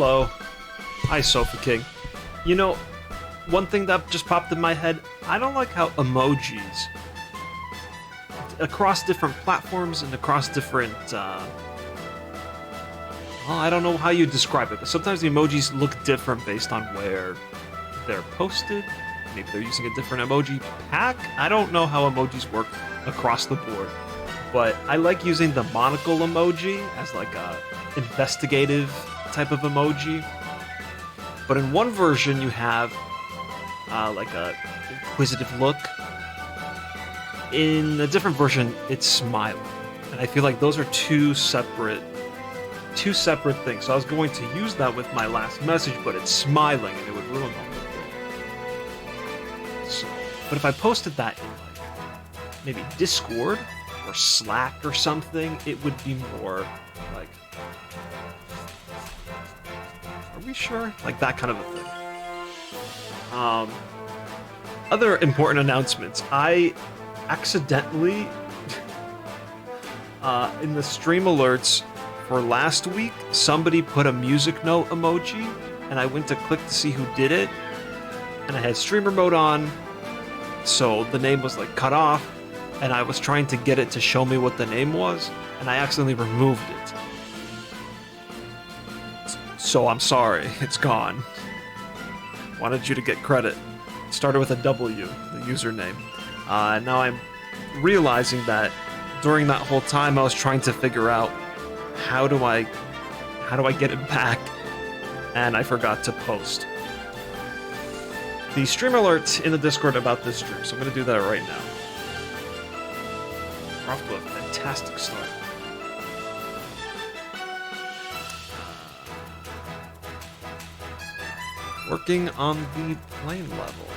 Hello. Hi, Sofa King. You know, one thing that just popped in my head, I don't like how emojis across different platforms and across different, well, I don't know how you describe it, but sometimes the emojis look different based on where they're posted. Maybe they're using a different emoji pack. I don't know how emojis work across the board, but I like using the monocle emoji as like a investigative type of emoji. But in one version, you have like a inquisitive look. In a different version, it's smiling, and I feel like those are two separate things. So I was going to use that with my last message, but it's smiling, and it would ruin the whole thing. So, but if I posted that in like maybe Discord or Slack or something, it would be more like, are we sure? Like that kind of a thing. Other important announcements. I accidentally, in the stream alerts for last week, somebody put a music note emoji, and I went to click to see who did it, and I had streamer mode on, so the name was like cut off, and I was trying to get it to show me what the name was, and I accidentally removed it. So I'm sorry, it's gone. Wanted you to get credit. It started with a W, the username. Now I'm realizing that during that whole time I was trying to figure out how do I get it back, and I forgot to post the stream alert in the Discord about this stream, so I'm going to do that right now. We're off to a fantastic start. Working on the plane level.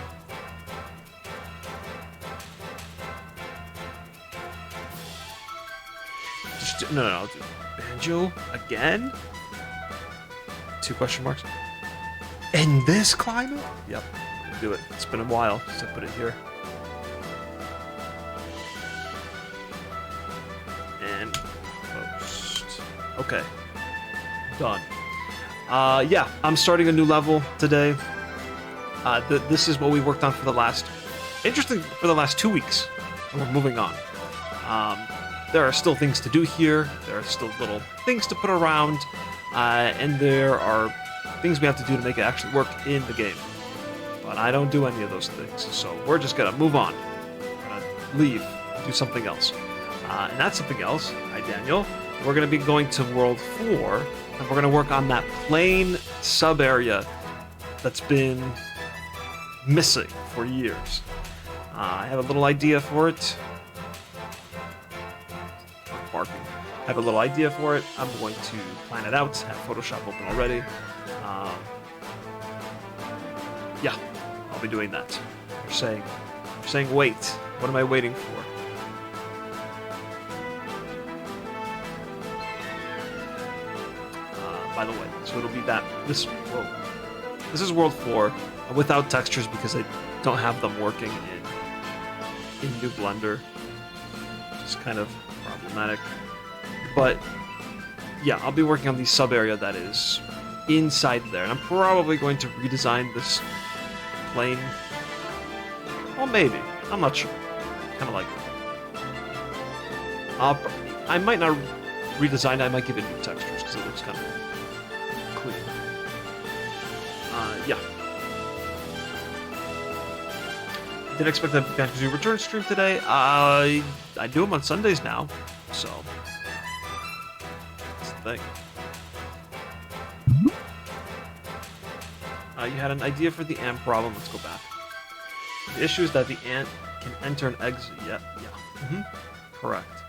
No, I'll do Banjo again? 2 question marks. In this climate? Yep, I'm gonna do it. It's been a while since I put it here. And post. Okay. Done. Yeah, I'm starting a new level today. This is what we worked on for the last... Interesting, for the last 2 weeks. And we're moving on. There are still things to do here. There are still little things to put around. And there are things we have to do to make it actually work in the game. But I don't do any of those things. So we're just going to move on. We're going to leave, do something else. And that's something else. Hi, Daniel. We're going to be going to World 4. And we're going to work on that plane sub-area that's been missing for years. I have a little idea for it. Barking. I have a little idea for it. I'm going to plan it out. Have Photoshop open already. Yeah, I'll be doing that. You're saying wait. What am I waiting for? By the way, so it'll be that this is World 4 without textures because I don't have them working in New Blender. Just kind of problematic. But yeah, I'll be working on the sub area that is inside there, and I'm probably going to redesign this plane. Well, maybe. I'm not sure. Kind of like it. I might not redesign it. I might give it new textures because it looks kind of clean. Yeah. Didn't expect that Banjo-Kazooie Returns stream today. I do them on Sundays now, so that's the thing. You had an idea for the ant problem. Let's go back. The issue is that the ant can enter and exit. Yeah. Correct.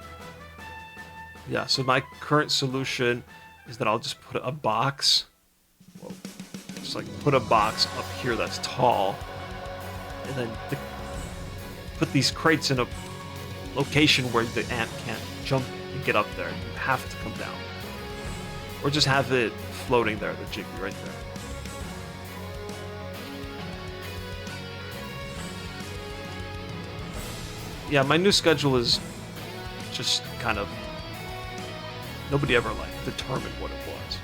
Yeah, so my current solution is that I'll just put a box. Whoa. Just like put a box up here that's tall, and then put these crates in a location where the ant can't jump and get up there. You have to come down. Or just have it floating there, the jiggy right there. Yeah, my new schedule is just kind of... Nobody ever, like, determined what it was.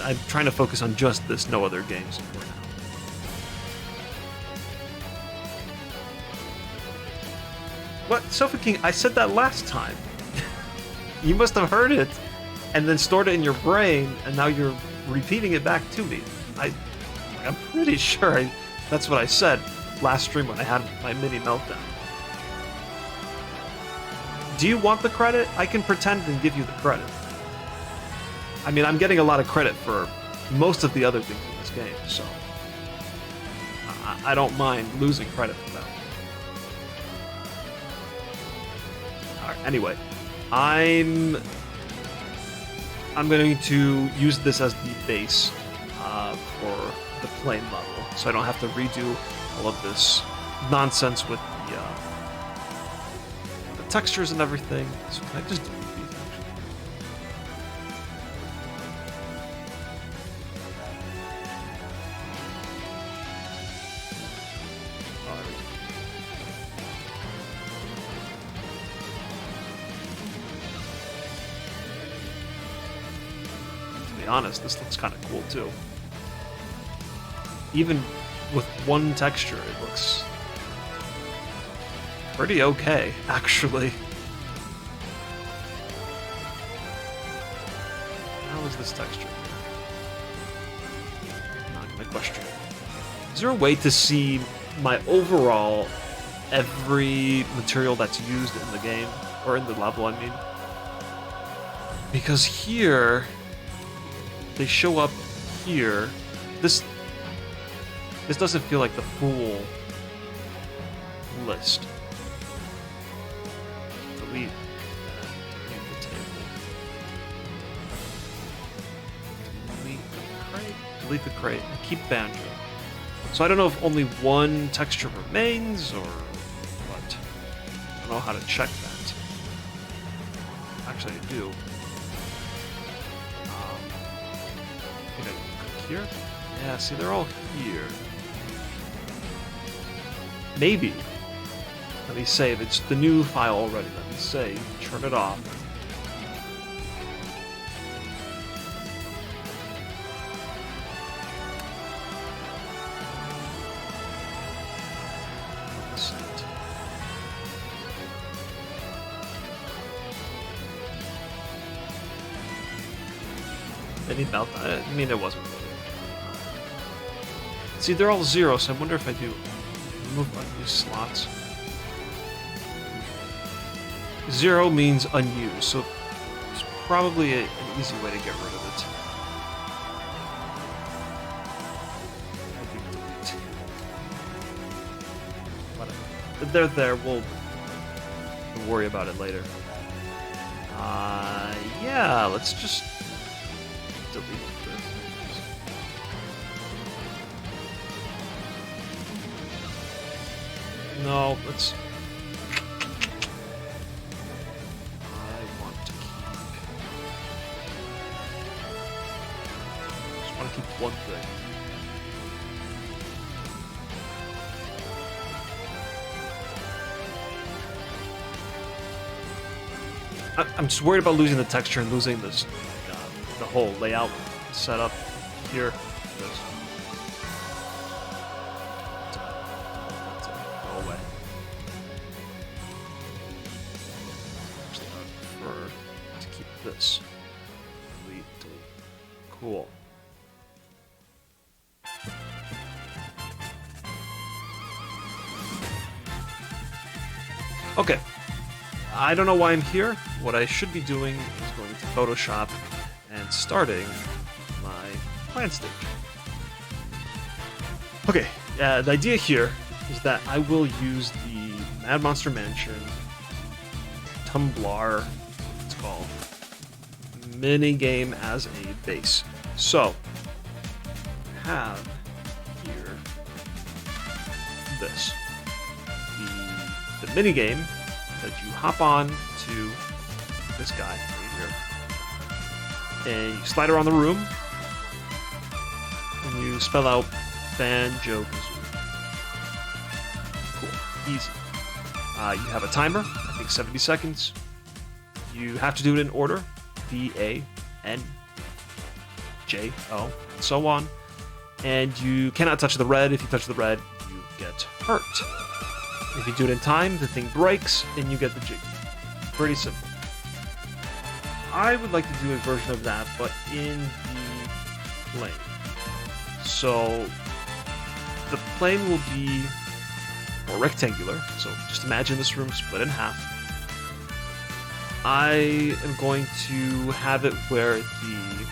I'm trying to focus on just this, no other games for now. What? Sofa King, I said that last time. You must have heard it and then stored it in your brain, and now you're repeating it back to me. I'm pretty sure that's what I said last stream when I had my mini meltdown. Do you want the credit? I can pretend and give you the credit. I mean, I'm getting a lot of credit for most of the other things in this game, so I don't mind losing credit for that. Alright, anyway, I'm going to use this as the base for the plane level, so I don't have to redo all of this nonsense with the textures and everything. So can I just delete these, actually? Oh, there we go. To be honest, this looks kind of cool too. Even with one texture, it looks pretty okay, actually. How is this texture? Not gonna question. Is there a way to see my overall every material that's used in the game, or in the level, I mean? Because here, they show up here. This doesn't feel like the full list. Delete the table. Delete the crate. Delete the crate. And keep Banjo. So I don't know if only one texture remains or what. I don't know how to check that. Actually, I do. I think I click here. Yeah, see, they're all here. Maybe. Let me save. It's the new file already. Let me save. Turn it off. Any melt? I mean, it wasn't really. See, they're all zero, so I wonder if I do remove unused slots. Zero means unused, so it's probably an easy way to get rid of it. Whatever. They're there, we'll worry about it later. Yeah, let's just delete this. No, let's... I want to keep... just want to keep one thing. I'm just worried about losing the texture and losing this, the whole layout setup here. Go away. Actually, I prefer to keep this. Delete. Cool. Okay. I don't know why I'm here. What I should be doing is going to Photoshop and starting my plan stage. Okay, the idea here is that I will use the Mad Monster Mansion Tumblr, it's called, minigame as a base. So, I have here this. The minigame that you hop on to this guy right here, and you slide around the room, and you spell out Banjo-Kazooie. Cool, easy. You have a timer, I think 70 seconds. You have to do it in order: B-A-N-J-O, J, O, and so on. And you cannot touch the red. If you touch the red, you get hurt. If you do it in time, the thing breaks, and you get the Jiggy. Pretty simple. I would like to do a version of that, but in the plane. So the plane will be more rectangular. So just imagine this room split in half. I am going to have it where the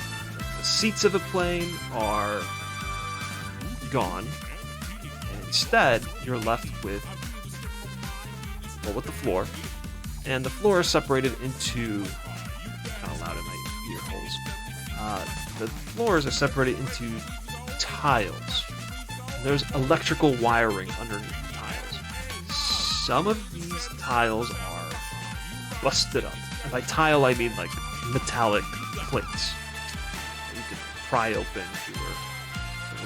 seats of the plane are gone, and instead you're left with the floor, and the floor is separated into kind of loud in my ear holes. The floors are separated into tiles. There's electrical wiring underneath the tiles. Some of these tiles are busted up, and by tile I mean like metallic plates that you could pry open if you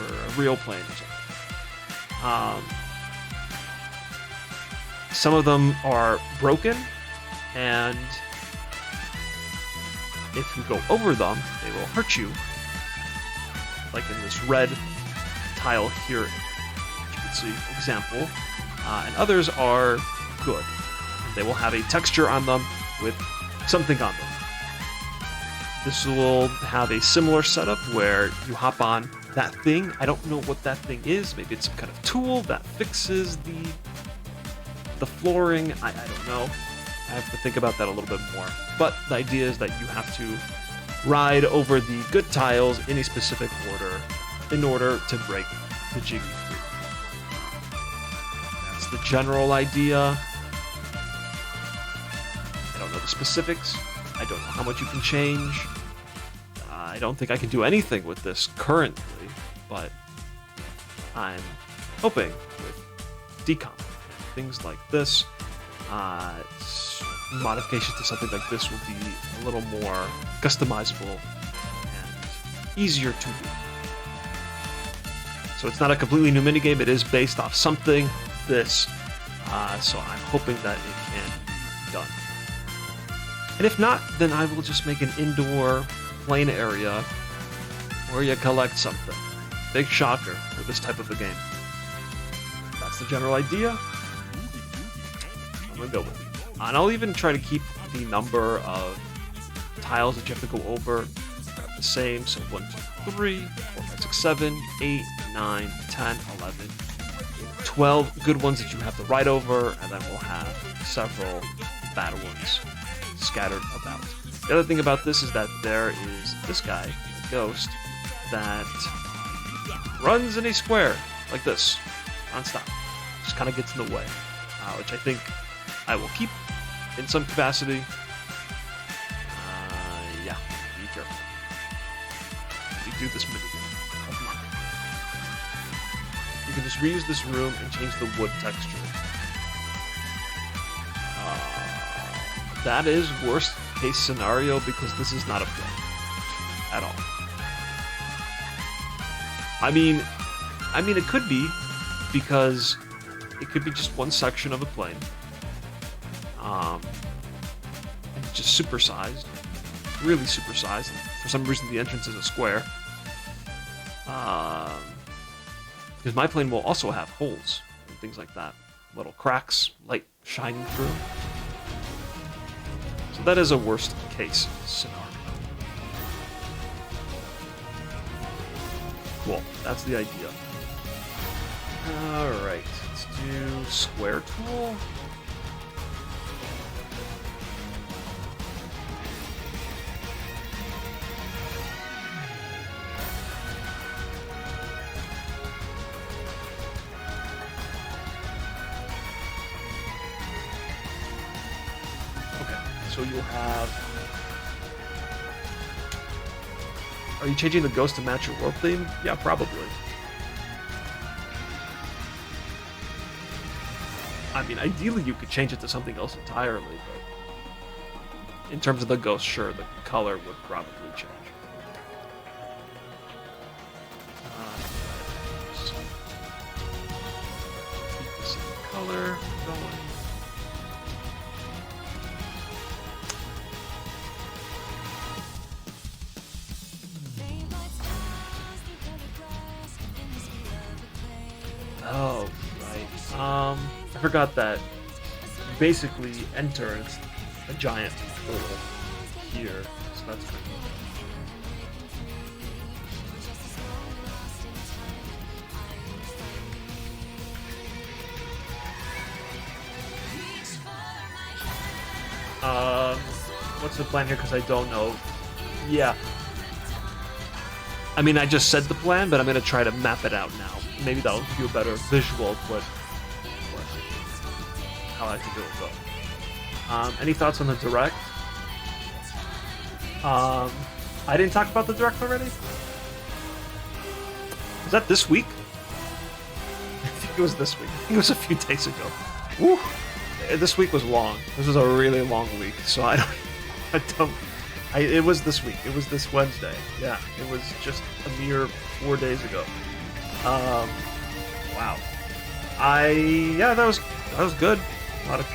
were a real plane or something. Some of them are broken, and if you go over them, they will hurt you. Like in this red tile here, you can see example. And others are good. They will have a texture on them with something on them. This will have a similar setup where you hop on that thing. I don't know what that thing is. Maybe it's some kind of tool that fixes the flooring. I don't know. I have to think about that a little bit more. But the idea is that you have to ride over the good tiles in a specific order in order to break the Jiggy free. That's the general idea. I don't know the specifics. I don't know how much you can change. I don't think I can do anything with this currently, but I'm hoping with decomp things like this, modifications to something like this will be a little more customizable and easier to do. So it's not a completely new minigame, it is based off something, this, so I'm hoping that it can be done. And if not, then I will just make an indoor plane area where you collect something. Big shocker for this type of a game. That's the general idea. I'm gonna go with it. And I'll even try to keep the number of tiles that you have to go over the same. So 1, 2, 3, 4, 5, 6, 7, 8, 9, 10, 11, 12 good ones that you have to ride over, and then we'll have several bad ones scattered about. The other thing about this is that there is this guy, a ghost, that runs in a square like this, non-stop. Just kind of gets in the way, which I think I will keep in some capacity. Yeah, be careful. You do this minigame. Come on. You can just reuse this room and change the wood texture. That is worst case scenario because this is not a plane at all. I mean, it could be because it could be just one section of a plane. And it's just supersized, really supersized. For some reason, the entrance is a square. Because my plane will also have holes and things like that, little cracks, light shining through. So that is a worst case scenario. Cool, that's the idea. Alright, let's do square tool. So you'll have... Are you changing the ghost to match your world theme? Yeah, probably. I mean, ideally you could change it to something else entirely, but... In terms of the ghost, sure, the color would probably change. Keep the same color going. Oh, right. I forgot that you basically enter and it's a giant portal here, so that's pretty neat. What's the plan here? Because I don't know. Yeah. I mean, I just said the plan, but I'm going to try to map it out now. Maybe that'll give you a better visual of how I think it will go. Any thoughts on the direct? I didn't talk about the direct already? Was that this week? I think it was this week. I think it was a few days ago. Woo! This week was long. This was a really long week, so it was this week. It was this Wednesday. Yeah, it was just a mere 4 days ago. Wow. That was good. A lot of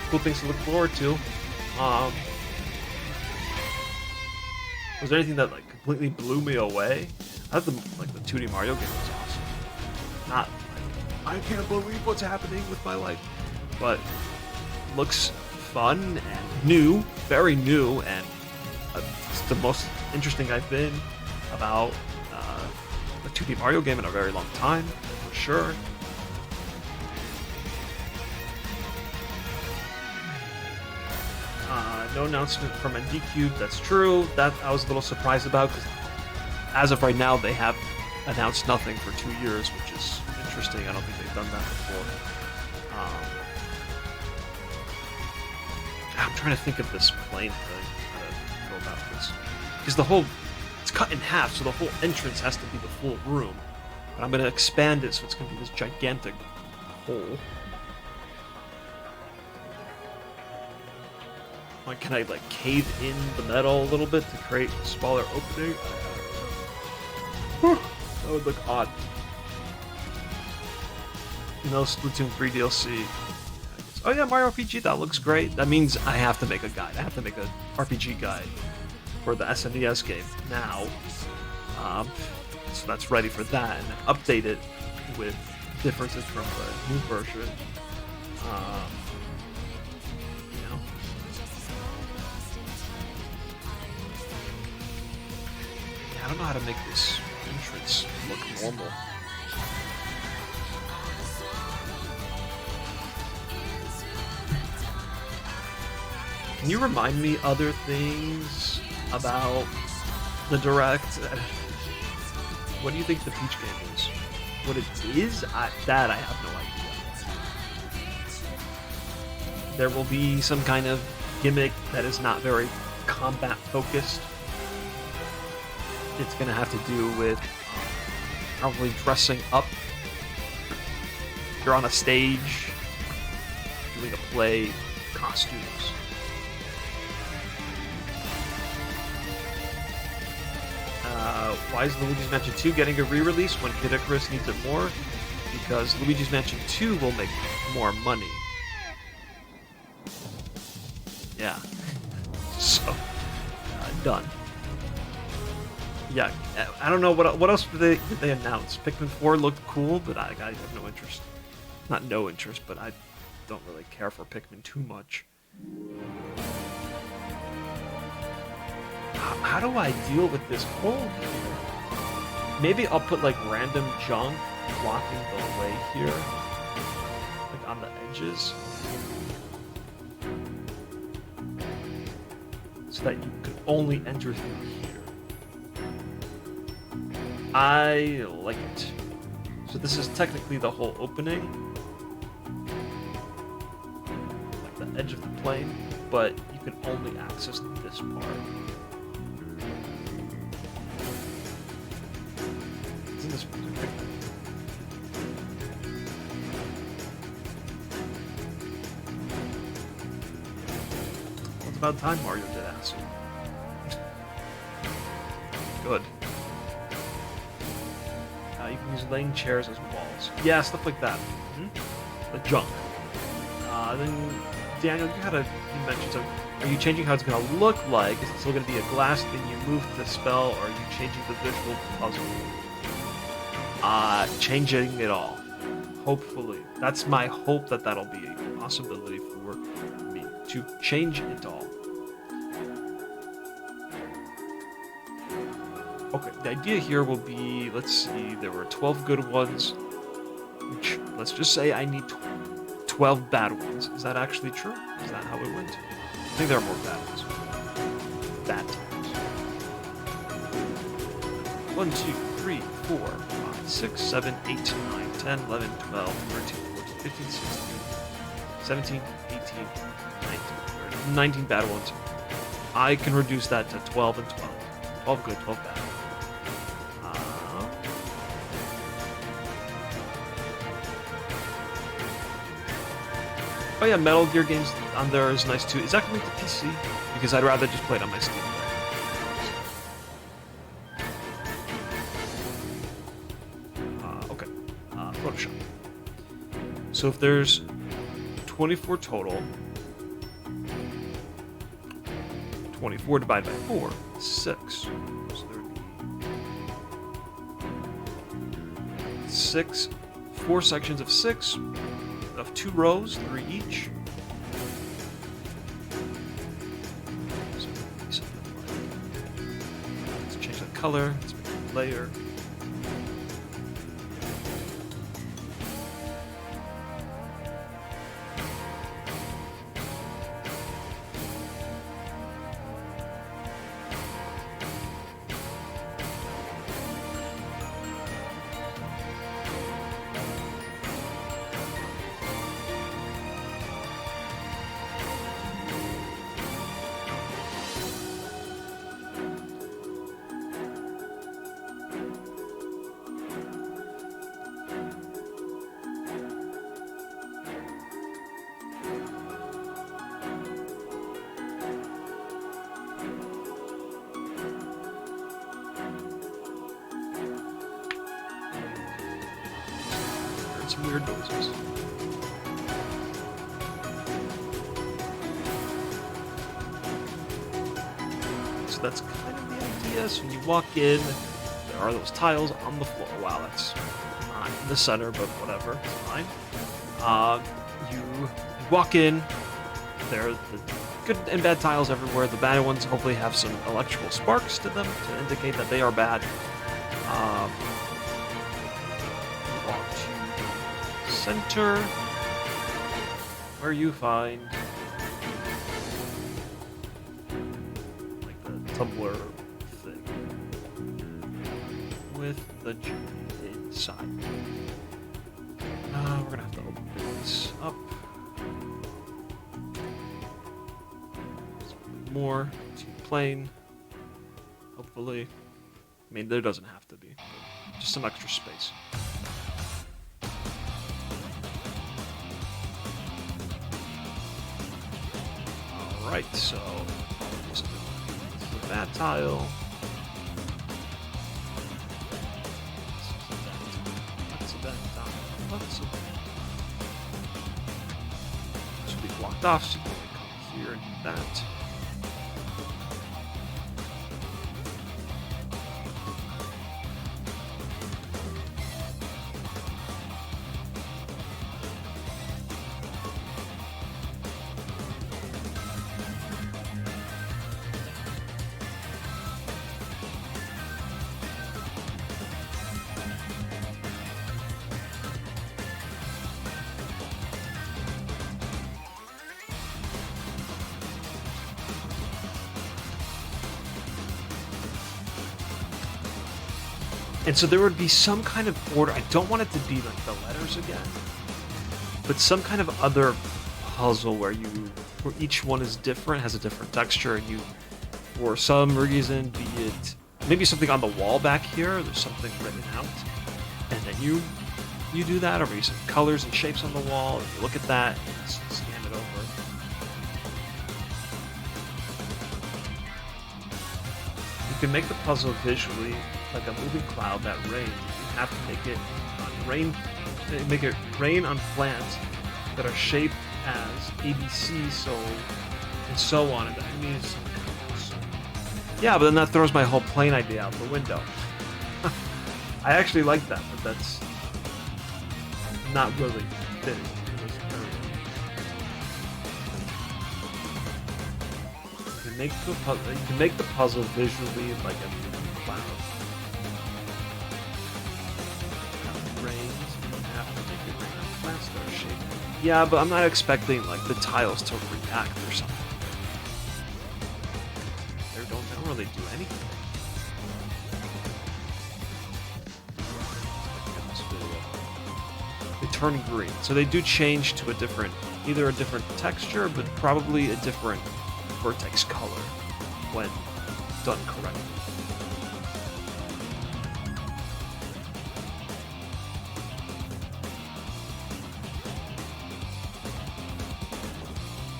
cool things to look forward to. Was there anything that like completely blew me away? I thought the 2D Mario game was awesome. Not like, I can't believe what's happening with my life, but looks fun and new, very new, and it's the most interesting I've been about a 2D Mario game in a very long time, for sure. No announcement from NDQ, that's true. That I was a little surprised about, because as of right now, they have announced nothing for 2 years, which is interesting. I don't think they've done that before. I'm trying to think of this plane thing, how to go about this. Because it's cut in half, so the whole entrance has to be the full room. But I'm going to expand it, so it's going to be this gigantic hole. Like, can I, like, cave in the metal a little bit to create a smaller opening? That would look odd. No Splatoon 3 DLC. Oh yeah, Mario RPG, that looks great. That means I have to make a guide. I have to make an RPG guide for the SNES game now. So that's ready for that, and update it with differences from the new version. Yeah, I don't know how to make this entrance look normal. Can you remind me other things about the Direct? What do you think the Peach game is? What it is? I have no idea. There will be some kind of gimmick that is not very combat focused. It's going to have to do with probably dressing up. You're on a stage, doing a play, costumes. Why is Luigi's Mansion 2 getting a re-release when Kid Icarus needs it more? Because Luigi's Mansion 2 will make more money. Yeah. So, done. Yeah, I don't know what else did they announce. Pikmin 4 looked cool, but I have no interest. Not no interest, but I don't really care for Pikmin too much. How do I deal with this hole here? Maybe I'll put like random junk blocking the way here, like on the edges, so that you can only enter through here. I like it. So this is technically the whole opening, like the edge of the plane, but you can only access this part. This What's about time Mario did acid? Good. You can use laying chairs as walls. Yeah, stuff like that. Mm-hmm. The junk. Then Daniel, you mentioned something. Are you changing how it's going to look like? Is it still going to be a glass thing you move to spell, or are you changing the visual puzzle? Changing it all. Hopefully. That's my hope that that'll be a possibility for me to change it all. Okay, the idea here will be, let's see, there were 12 good ones, which, let's just say I need 12 bad ones. Is that actually true? Is that how it went? I think there are more bad ones. Bad times. 1, 2, 3, 4, 5, 6, 7, 8, 9, 10, 11, 12, 13, 14, 15, 16, 17, 18, 19, 19 bad ones. I can reduce that to 12 and 12. 12 good, 12 bad. Oh yeah, Metal Gear games on there is nice too. Is that coming to PC? Because I'd rather just play it on my Steam Deck. Okay, Photoshop. So if there's 24 total, 24 divided by 4 is 6. So there would be 6, 4 sections of 6. Of 2 rows, 3 each. So let's change the color. Let's make a layer. Some weird noises. So that's kind of the idea. So when you walk in, there are those tiles on the floor. Wow, that's not in the center, but whatever, it's fine. You walk in, there are the good and bad tiles everywhere. The bad ones hopefully have some electrical sparks to them to indicate that they are bad. Center, where you find like the tumbler thing with the genie inside. We're gonna have to open this up. More to plane, hopefully. I mean, there doesn't have to be, but just some extra space. Right, so this is the bad tile. That's a bad tile. That's a bad tile. This will be blocked off, so you can only come here and do that. And so there would be some kind of order. I don't want it to be like the letters again, but some kind of other puzzle where each one is different, has a different texture, and you, for some reason, be it maybe something on the wall back here, there's something written out, and then you do that, or maybe some colors and shapes on the wall, and you look at that, and scan it over. You can make the puzzle visually like a moving cloud that rains. You have to make it rain on plants that are shaped as ABC, so and so on. And that means, yeah, but then that throws my whole plane idea out the window. I actually like that, but that's not really fitting. It was very... You can make the puzzle visually like a cloud. Rains, and you have to make it rain on plants that are shaking. Yeah, but I'm not expecting like the tiles to react or something. They don't really do anything. They turn green, so they do change to either a different texture, but probably a different vertex color when done correctly.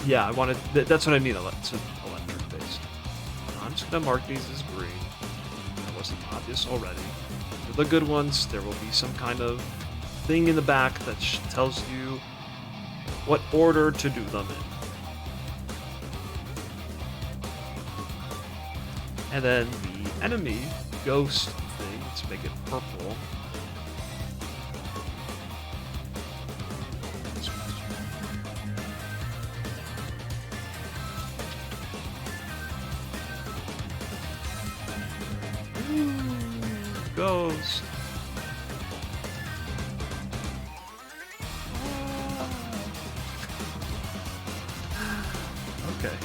Yeah, I wanted. That's what I mean. It's electric based. I'm just gonna mark these as green. That wasn't obvious already. For the good ones, there will be some kind of thing in the back that tells you what order to do them in. And then the enemy ghost thing, let's make it purple. Ghost. Okay.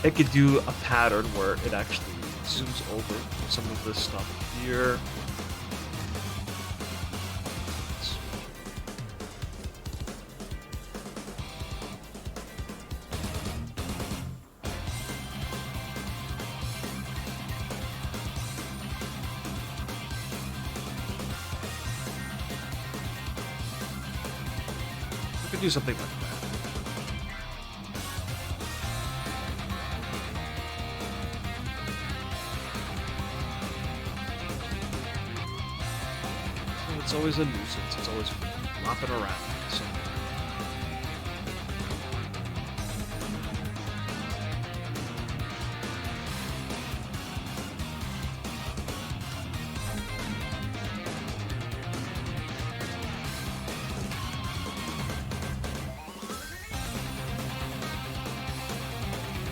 It could do a pattern where it actually zooms over some of this stuff here. We could do something like that. It's always a nuisance. It's always flopping around. So.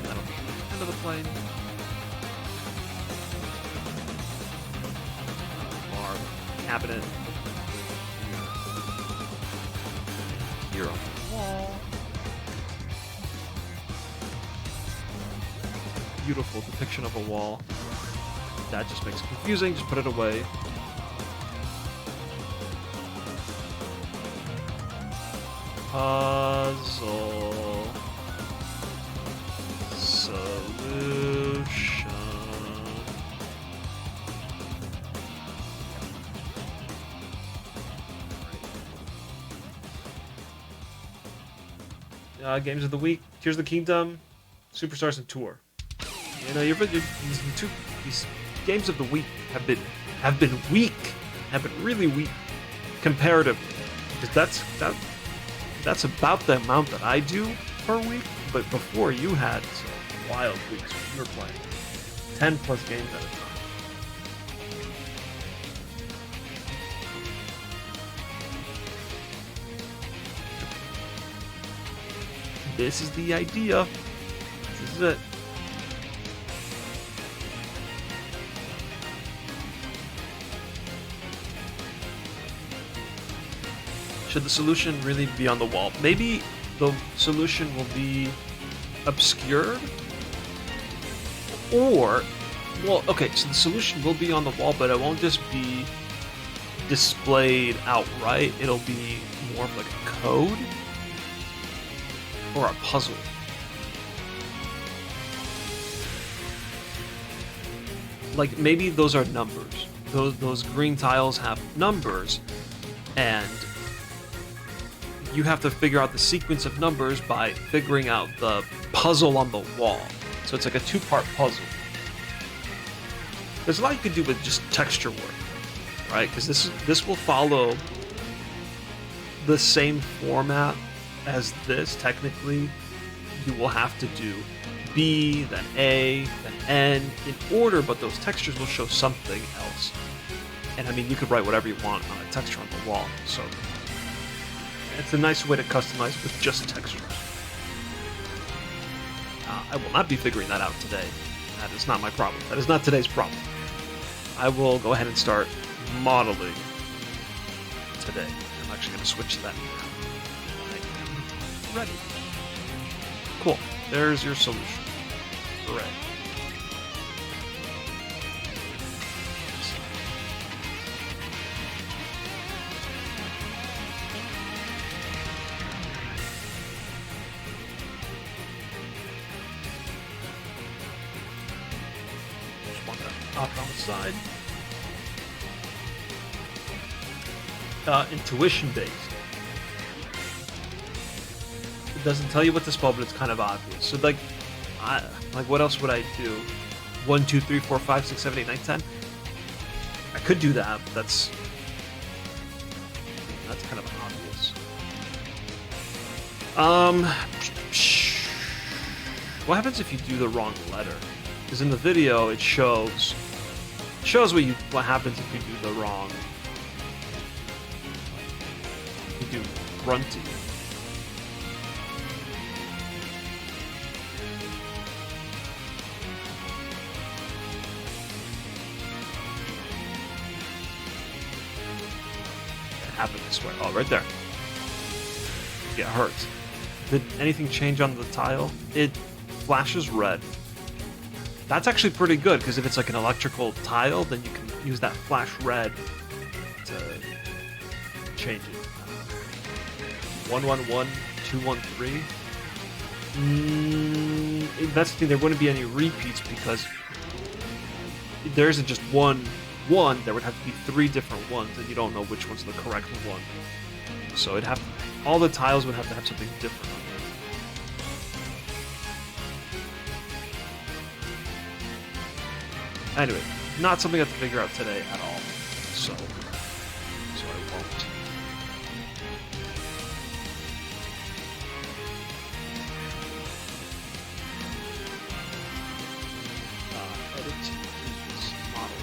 That'll be the end of the plane. Bar, cabinet. Here on the wall. Beautiful depiction of a wall. That just makes it confusing. Just put it away. Puzzle solution. Games of the week: Tears of the Kingdom, Superstars, and Tour. You know, these games of the week have been really weak comparatively. Because that's about the amount that I do per week. But before, you had some wild weeks when you were playing 10+ games at a time. This is the idea. This is it. Should the solution really be on the wall? Maybe the solution will be obscured? Or, well, okay, so the solution will be on the wall, but it won't just be displayed outright. It'll be more of like a code. Or a puzzle. Like maybe those are numbers. Those green tiles have numbers, and you have to figure out the sequence of numbers by figuring out the puzzle on the wall. So it's like a 2-part puzzle. There's a lot you could do with just texture work, right? Because this will follow the same format as this. Technically, you will have to do B, then A, then N in order, but those textures will show something else. And I mean, you could write whatever you want on a texture on the wall. So It's a nice way to customize with just textures. I will not be figuring that out today. That is not my problem. That is not today's problem. I will go ahead and start modeling today. I'm actually going to switch to that now. I am ready. Cool. There's your solution. Hooray. Just want to up on the side. Intuition based. It doesn't tell you what to spell, but it's kind of obvious. So like what else would I do? 1, 2, 3, 4, 5, 6, 7, 8, 9, 10. I could do that, but that's kind of obvious. What happens if you do the wrong letter? Because in the video it shows what happens if you do the wrong. If you do grunty. Happen this way. Oh, right there. Get hurt. Did anything change on the tile? It flashes red. That's actually pretty good, because if it's like an electrical tile, then you can use that flash red to change it. 111, 213. That's the thing, there wouldn't be any repeats because there isn't just one. There would have to be 3 different ones, and you don't know which one's the correct one. So all the tiles would have to have something different on there. Anyway, not something I have to figure out today at all. So I won't. Edit this model.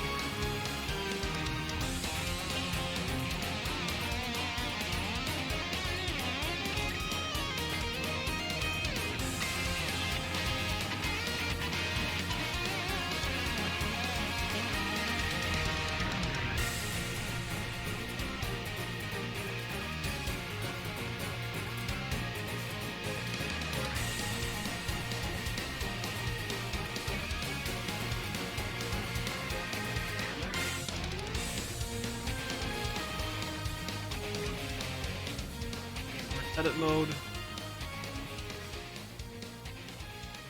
Edit mode.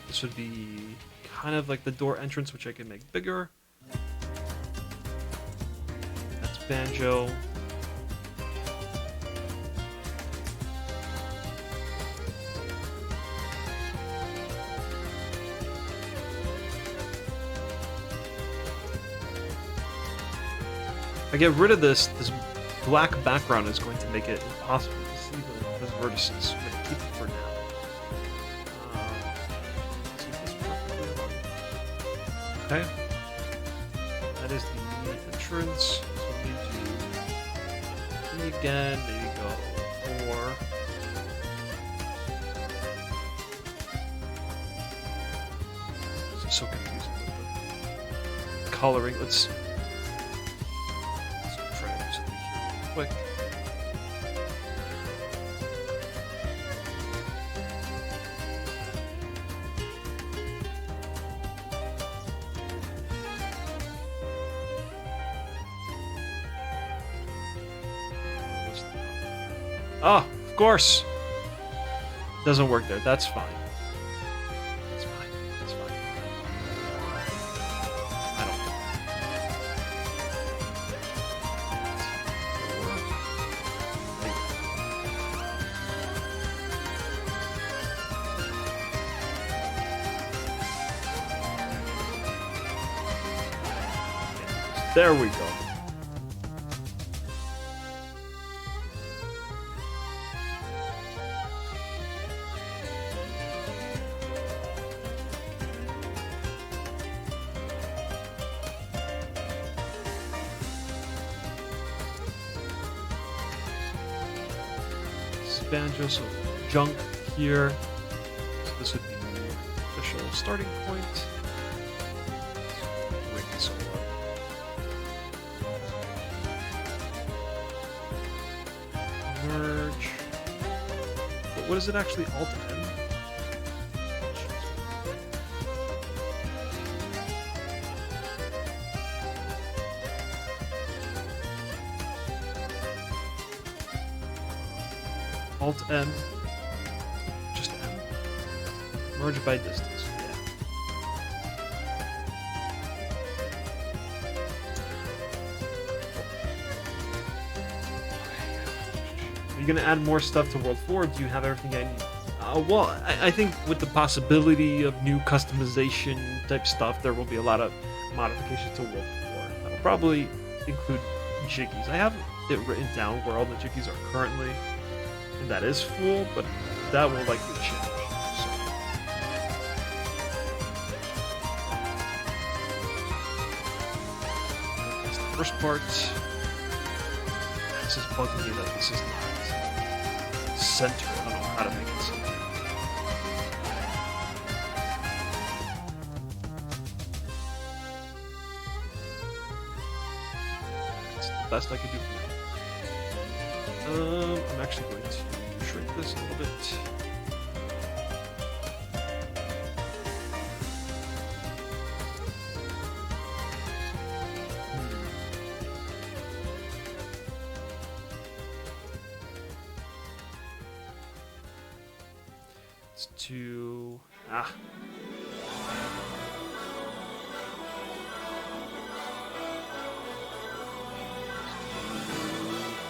This would be kind of like the door entrance, which I can make bigger. That's Banjo. If I get rid of this black background is going to make it impossible to see those vertices. I'm going to keep it for now. Okay. That is the entrance. So we need to 3 again, maybe go 4. This is so confusing with the coloring. Let's try to do something here real quick. Oh, of course. Doesn't work there. That's fine. That's fine. That's fine. I don't know. There we go. Banjo, so junk here. So this would be the official starting point. Ring this all up. Merge. But what is it actually? Alt N? Alt N, just N. Merge by distance. Yeah. Are you gonna add more stuff to World 4? Or do you have everything I need? Well, I think with the possibility of new customization type stuff, there will be a lot of modifications to World 4. That'll probably include jiggies. I have it written down where all the jiggies are currently. And that is full, but that will likely change. So. That's the first part. This is bugging me that this is not center. I don't know how to make it center. That's the best I can do. I'm actually going to shrink this a little bit. Let's do...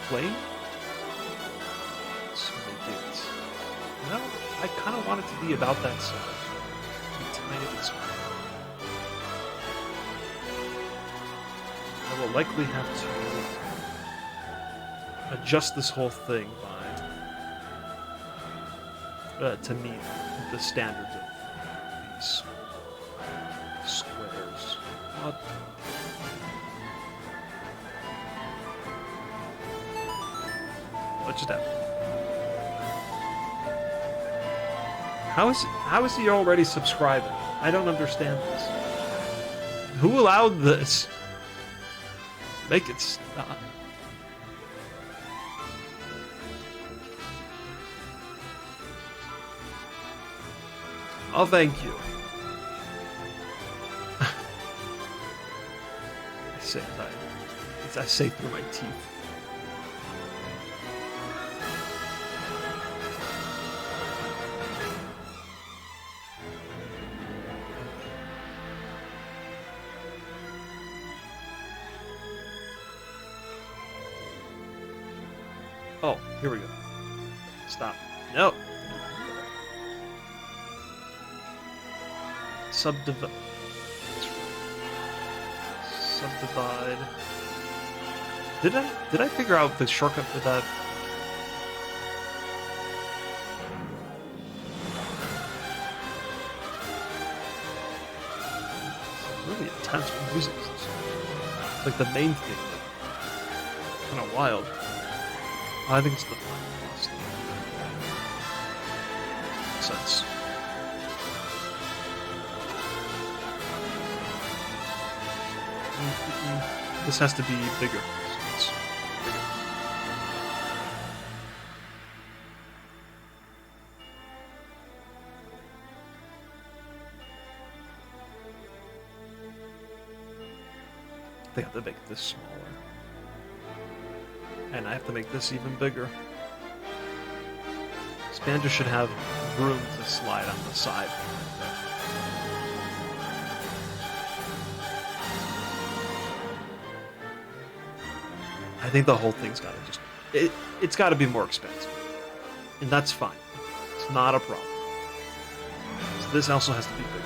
Plane? No, I kind of want it to be about that size. A tiny bit smaller. I will likely have to adjust this whole thing by to meet the standards of these squares. What? Let's just have. How is he already subscribing? I don't understand this. Who allowed this? Make it stop. Oh, thank you. I say through my teeth. Oh, here we go. Stop. No. Subdivide. Did I figure out the shortcut for that? It's really intense music. It's like the main thing. Kind of wild. I think it's the lost. Makes sense. This has to be bigger. So it's bigger. I think I have to make this smaller. And I have to make this even bigger. This Banjo should have room to slide on the side. I think the whole thing's got to just... It's got to be more expensive. And that's fine. It's not a problem. So this also has to be bigger.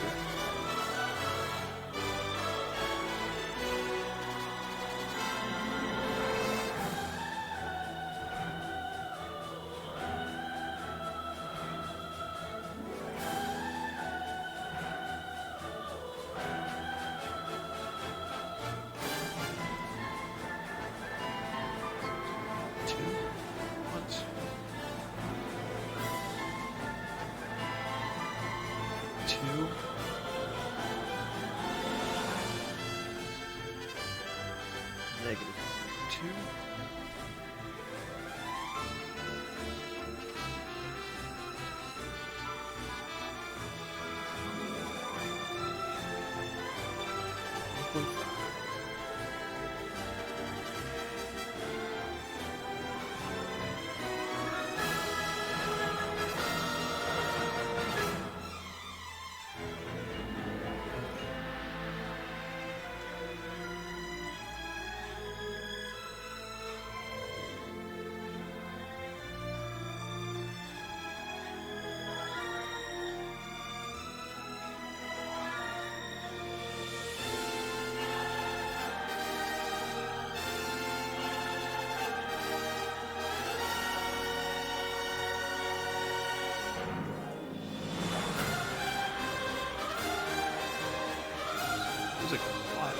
music for a while.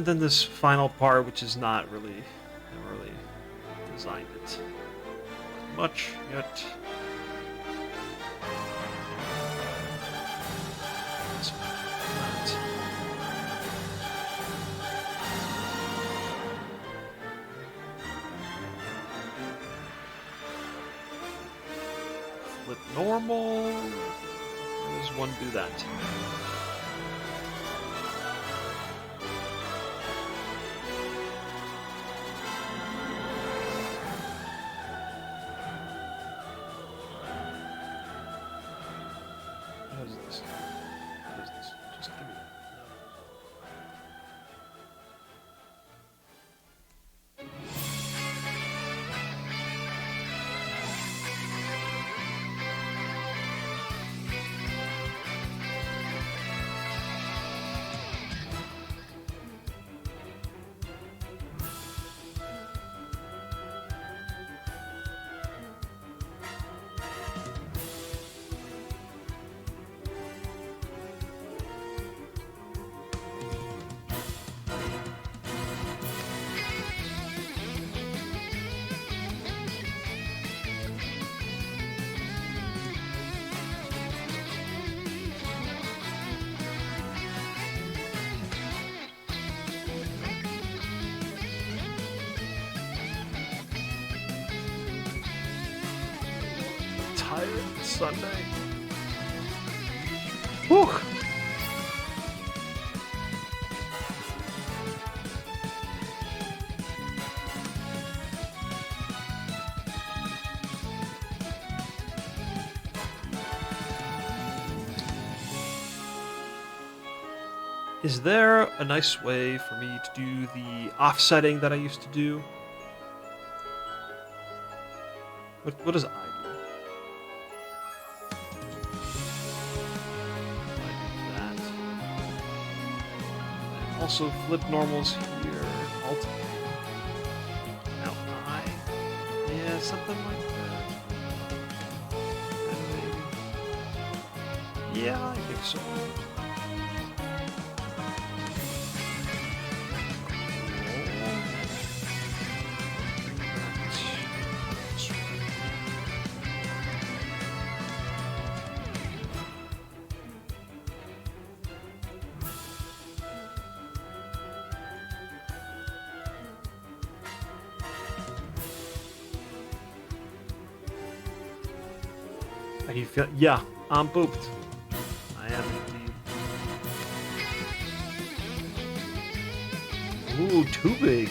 Then this final part, which is not really, never really designed it much yet. Flip normal. How does one do that? What is this? What is this? Just give me that. Tired Sunday. Whew. Is there a nice way for me to do the offsetting that I used to do? What does I do? I do that. Also flip normals here. Alt. Now I. Yeah, something like that. Yeah, I think so. How do you feel? Yeah, I'm pooped. I am indeed. Ooh, too big.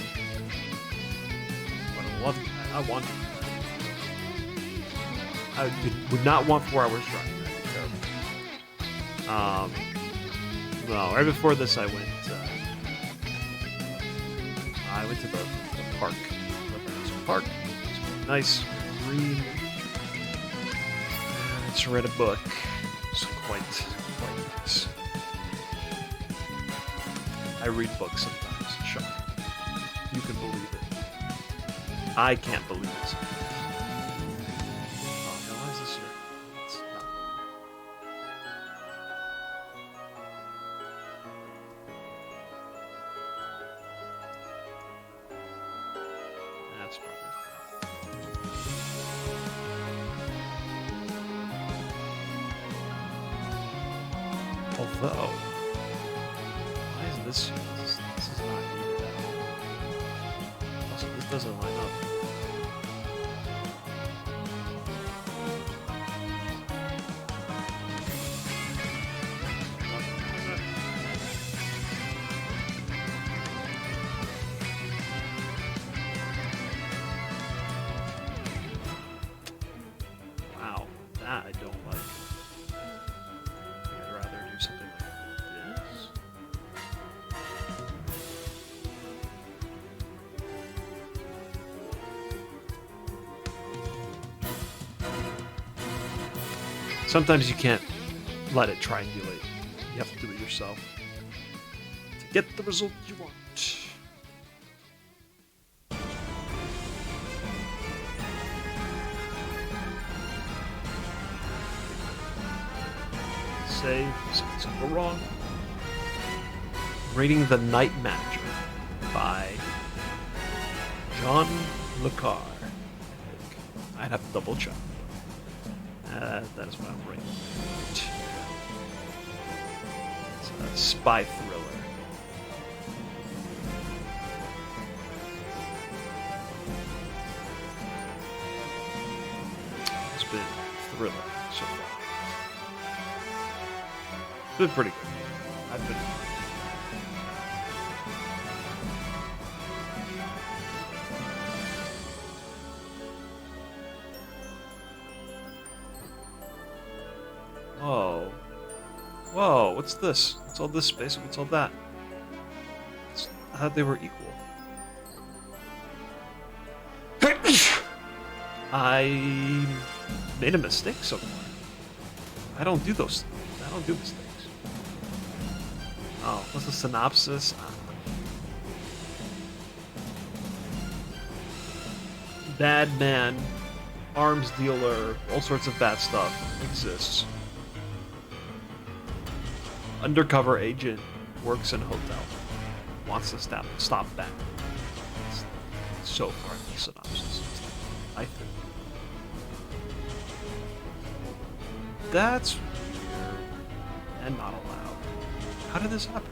But I want it. I would not want 4 hours driving. No, right before this I went to the park. The park. It's really nice, green. Let's read a book. It's quite nice. I read books sometimes. It's shocking. You can believe it. I can't believe it. Oh, no, why is this here? It's not. That's probably. Although, why is this here? This is not needed at all. Also, this doesn't line up. Wow, that I don't like. I'd rather do something like this. Sometimes you can't let it triangulate. You have to do it yourself to get the result you want. Save, something's gonna go wrong. Reading The Night Manager by John Le Carre. I'd have to double check. That is what I'm rating. It's a spy thriller. It's been thriller so far. It's been pretty good. I've been. Whoa. Whoa, what's this? What's all this space? What's all that? I thought they were equal. I made a mistake somewhere. I don't do those things. I don't do mistakes. Oh, what's the synopsis? Bad man, arms dealer, all sorts of bad stuff exists. Undercover agent works in a hotel. Wants to stop that. It's so far in the synopsis, I think. That's weird and not allowed. How did this happen?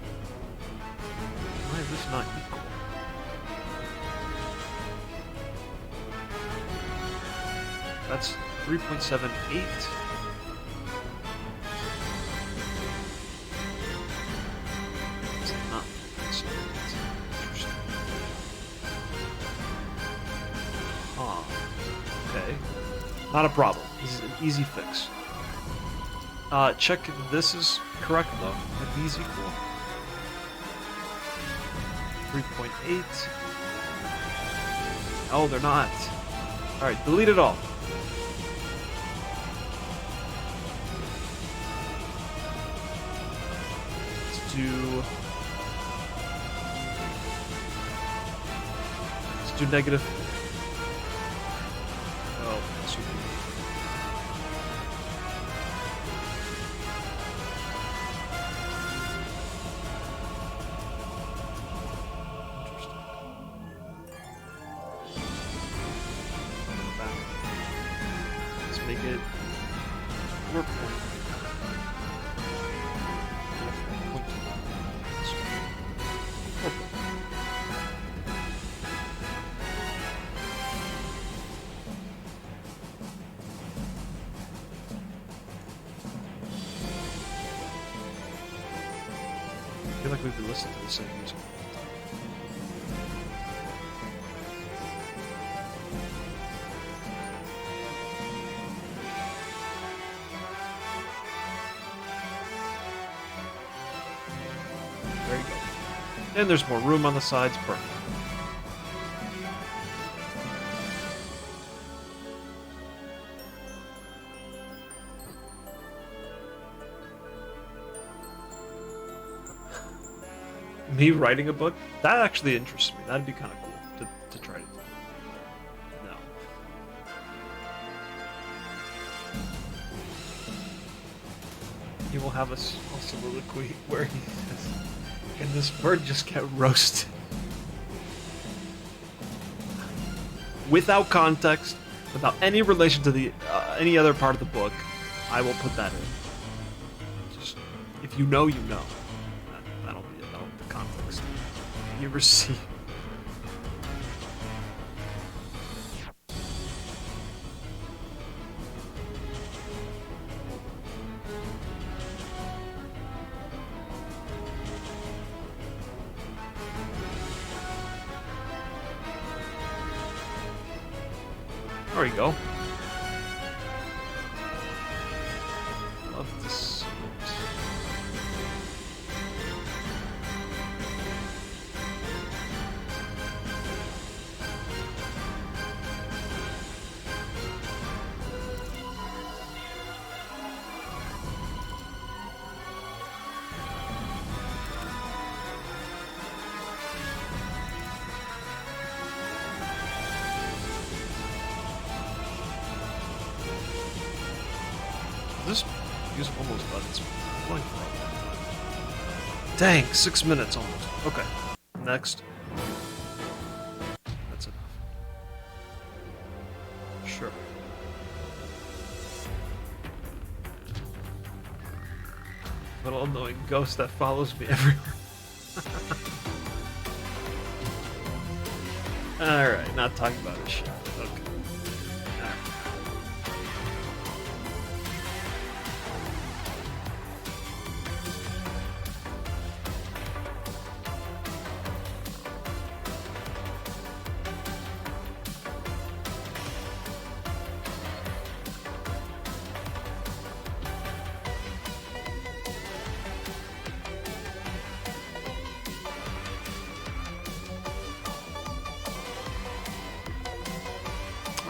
Why is this not equal? That's 3.78. It's not 3.78. Interesting. Huh. Okay. Not a problem. This is an easy fix. Check if this is correct though. Are these equal? 3.8. Oh, they're not. Alright, delete it all. Let's do negative. Oh, this would be. Interesting. Go back. Let's make it 4 point. I feel like we've been listening to the same music. There you go. And there's more room on the sides. Perfect. Me writing a book? That actually interests me. That'd be kind of cool to try to do. No. He will have a soliloquy where he says, "Can this bird just get roasted?" Without context, without any relation to the any other part of the book, I will put that in. Just if you know, you know. That'll be it. That'll be the context you receive. There we go. Love to see it. This is almost done. It's going for a Dang, 6 minutes almost. Okay. Next. That's enough. Sure. Little annoying ghost that follows me everywhere. Alright, not talking about his shit. Okay. Alright.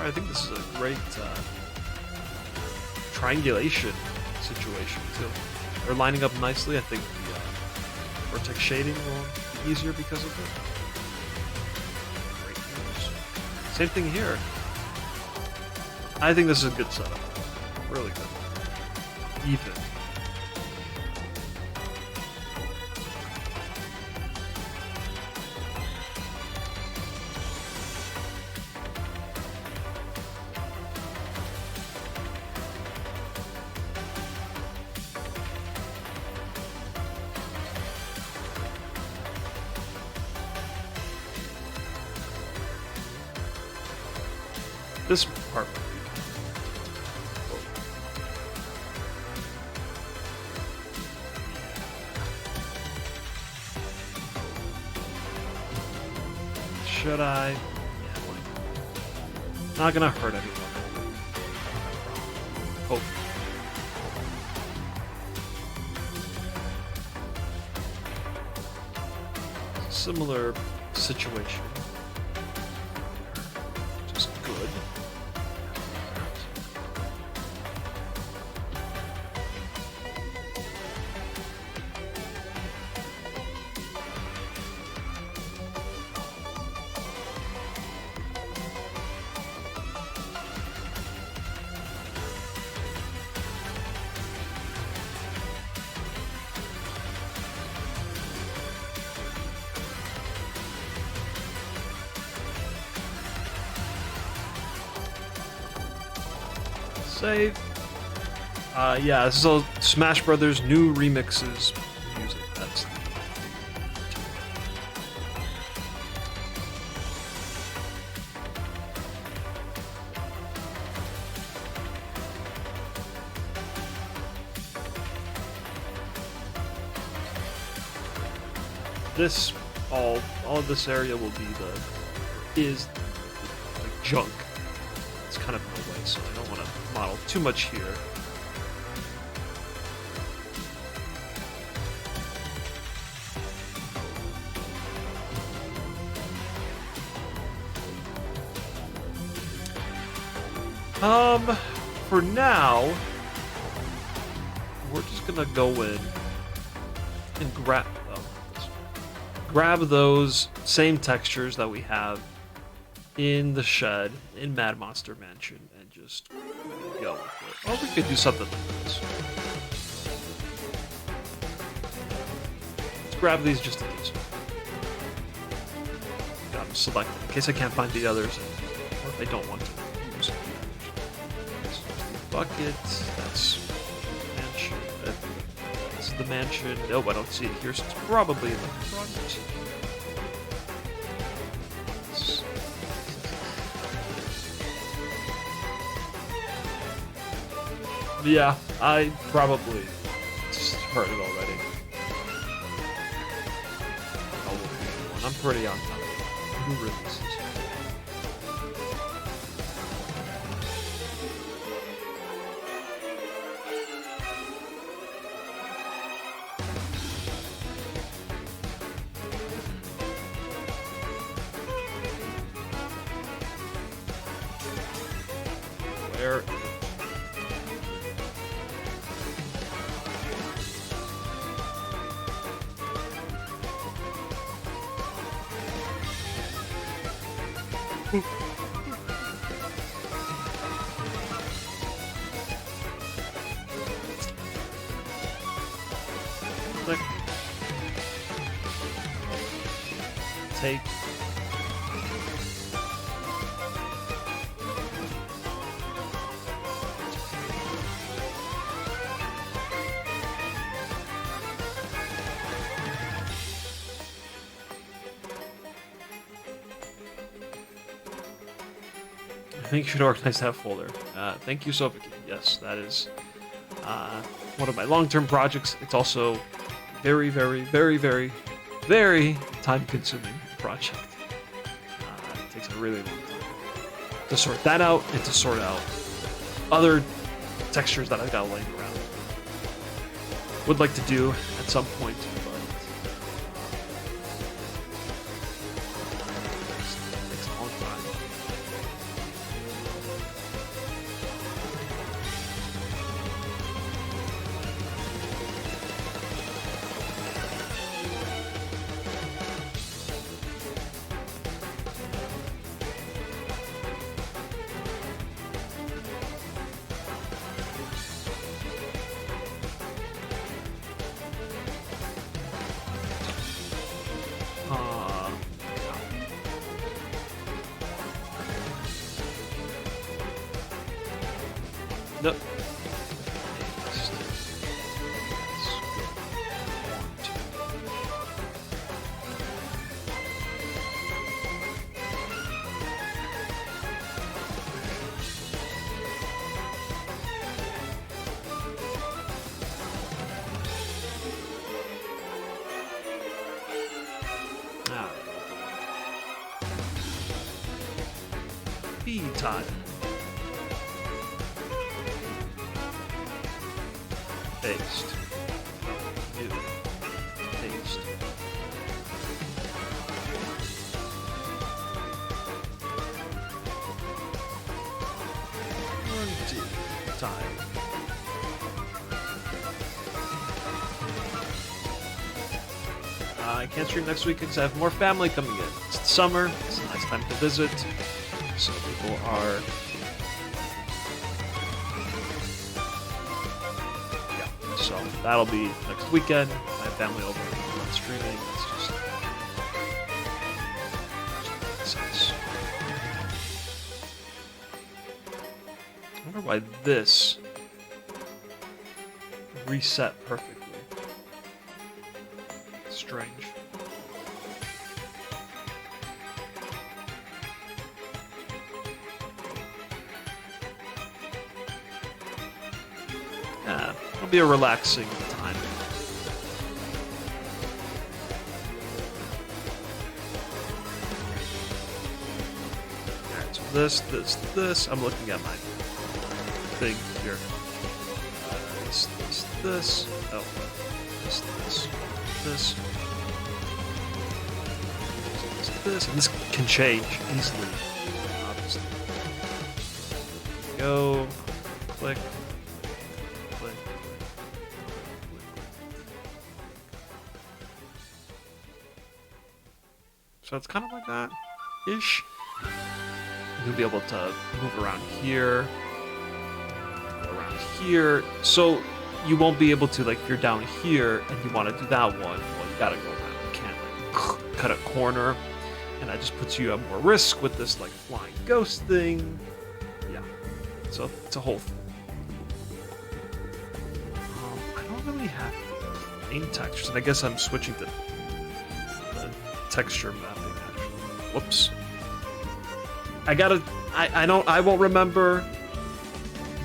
I think this is a great triangulation situation too. They're lining up nicely. I think the vertex shading will be easier because of it. Great news. Same thing here. I think this is a good setup. Really good. Even. This part might be Should I? Yeah, not gonna hurt anyone. Hope. Similar situation. Just good. Save. Yeah, this is all Smash Brothers new remixes music. That's this all of this area will be is like junk. It's kind of in the way, so I don't want to model too much here. For now, we're just gonna go in and grab those same textures that we have in the shed in Mad Monster Mansion and just go with it. Or we could do something like this. Let's grab these just in case. Got them selected in case I can't find the others, or if I don't want to use the others. Bucket. That's mansion. This is the mansion. Nope, I don't see it here, so it's probably in the front. Yeah, I probably heard it already. I'm pretty on top of it. Who releases? Where is it? take. I think you should organize that folder. Thank you, Soviki. Yes, that is one of my long-term projects. It's also very, very, very, very, very time-consuming project. It takes a really long time to sort that out and to sort out other textures that I've got laying around. Would like to do at some point, but it takes a long time. Nope. Feed time. Paste. New. Paste. Time. I can't stream next week because I have more family coming in. It's the summer. It's a nice time to visit. So people are... Yeah, so that'll be next weekend. I have family over on streaming. It's just sense. I wonder why this reset perfectly. Strange. Yeah, it'll be a relaxing time. Alright, so this. I'm looking at my thing here. This. Oh, this, and this can change easily, obviously. Go, click. So it's kind of like that-ish. You'll be able to move around here, so you won't be able to, like, if you're down here and you want to do that one, well, you gotta go around. You can't, like, cut a corner, and that just puts you at more risk with this, like, flying ghost thing. Yeah, so it's a whole thing. I don't really have plain textures, and I guess I'm switching to the texture mapping, actually. Whoops. I won't remember.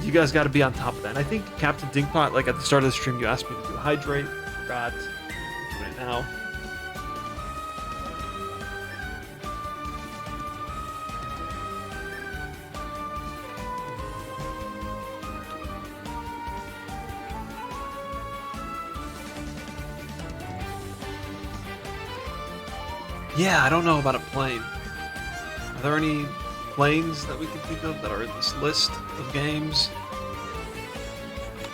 You guys got to be on top of that. And I think Captain Dingpot, like at the start of the stream, you asked me to do hydrate. Forgot. Right now. Yeah, I don't know about a plane. Are there any planes that we can think of that are in this list of games?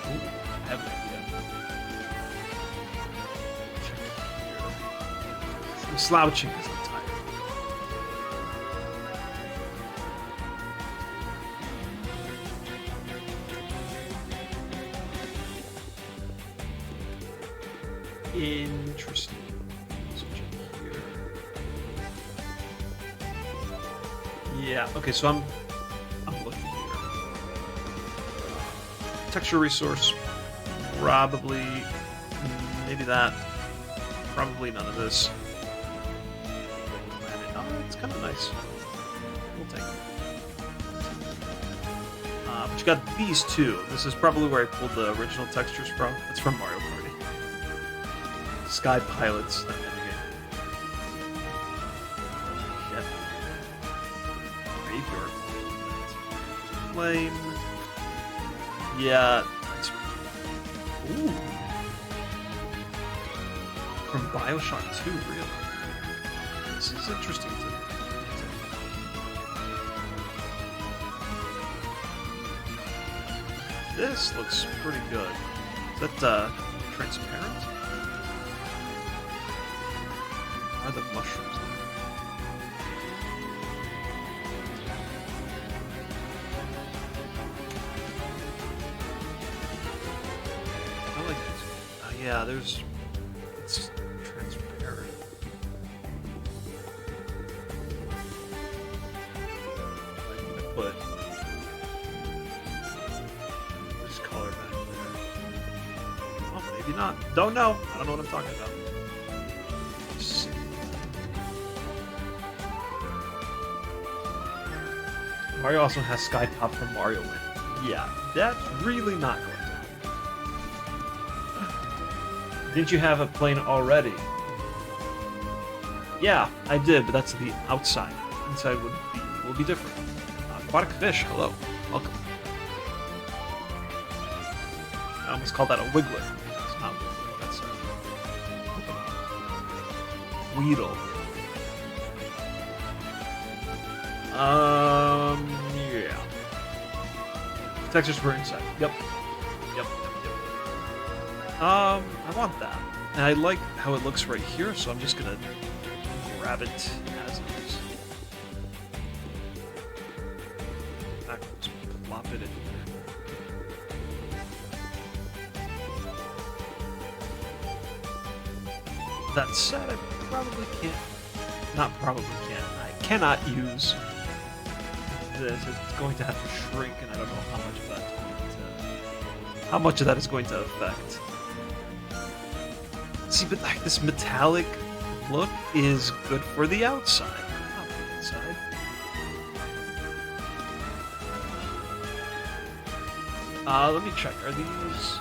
Ooh, I have an idea. I'm slouching because I'm tired. Interesting. Switching here. Yeah. Okay. So I'm looking here. Texture resource. Probably. Maybe that. Probably none of this. Oh, it's kind of nice. We'll take it. But you got these two. This is probably where I pulled the original textures from. It's from Mario Party. Sky Pilots. That minigame. Yep. Graveyard. Flame. Yeah. It's... Ooh. From Bioshock 2, really. This is interesting to me. This looks pretty good. Is that transparent? Are the mushrooms there? I like this. Yeah, there's... It's transparent. I'm gonna put this color back there. Oh, maybe not. Don't know. I don't know what I'm talking about. Let's see. Mario also has Sky Top from Mario Land. Yeah, that's really not going to happen. Didn't you have a plane already? Yeah, I did, but that's the outside. Inside will be different. Aquatic fish, hello, welcome. I almost called that a wiggler. It's not wiggler. That's a Weedle. Yeah. Textures were inside. Yep. I want that. And I like how it looks right here, so I'm just gonna grab it as it is. Backwards, plop it in here. That said, I probably can't. Not probably can't. I cannot use this. It's going to have to shrink, and I don't know how much of that is going to affect. See, but like this metallic look is good for the outside, not the inside. Let me check. Are these?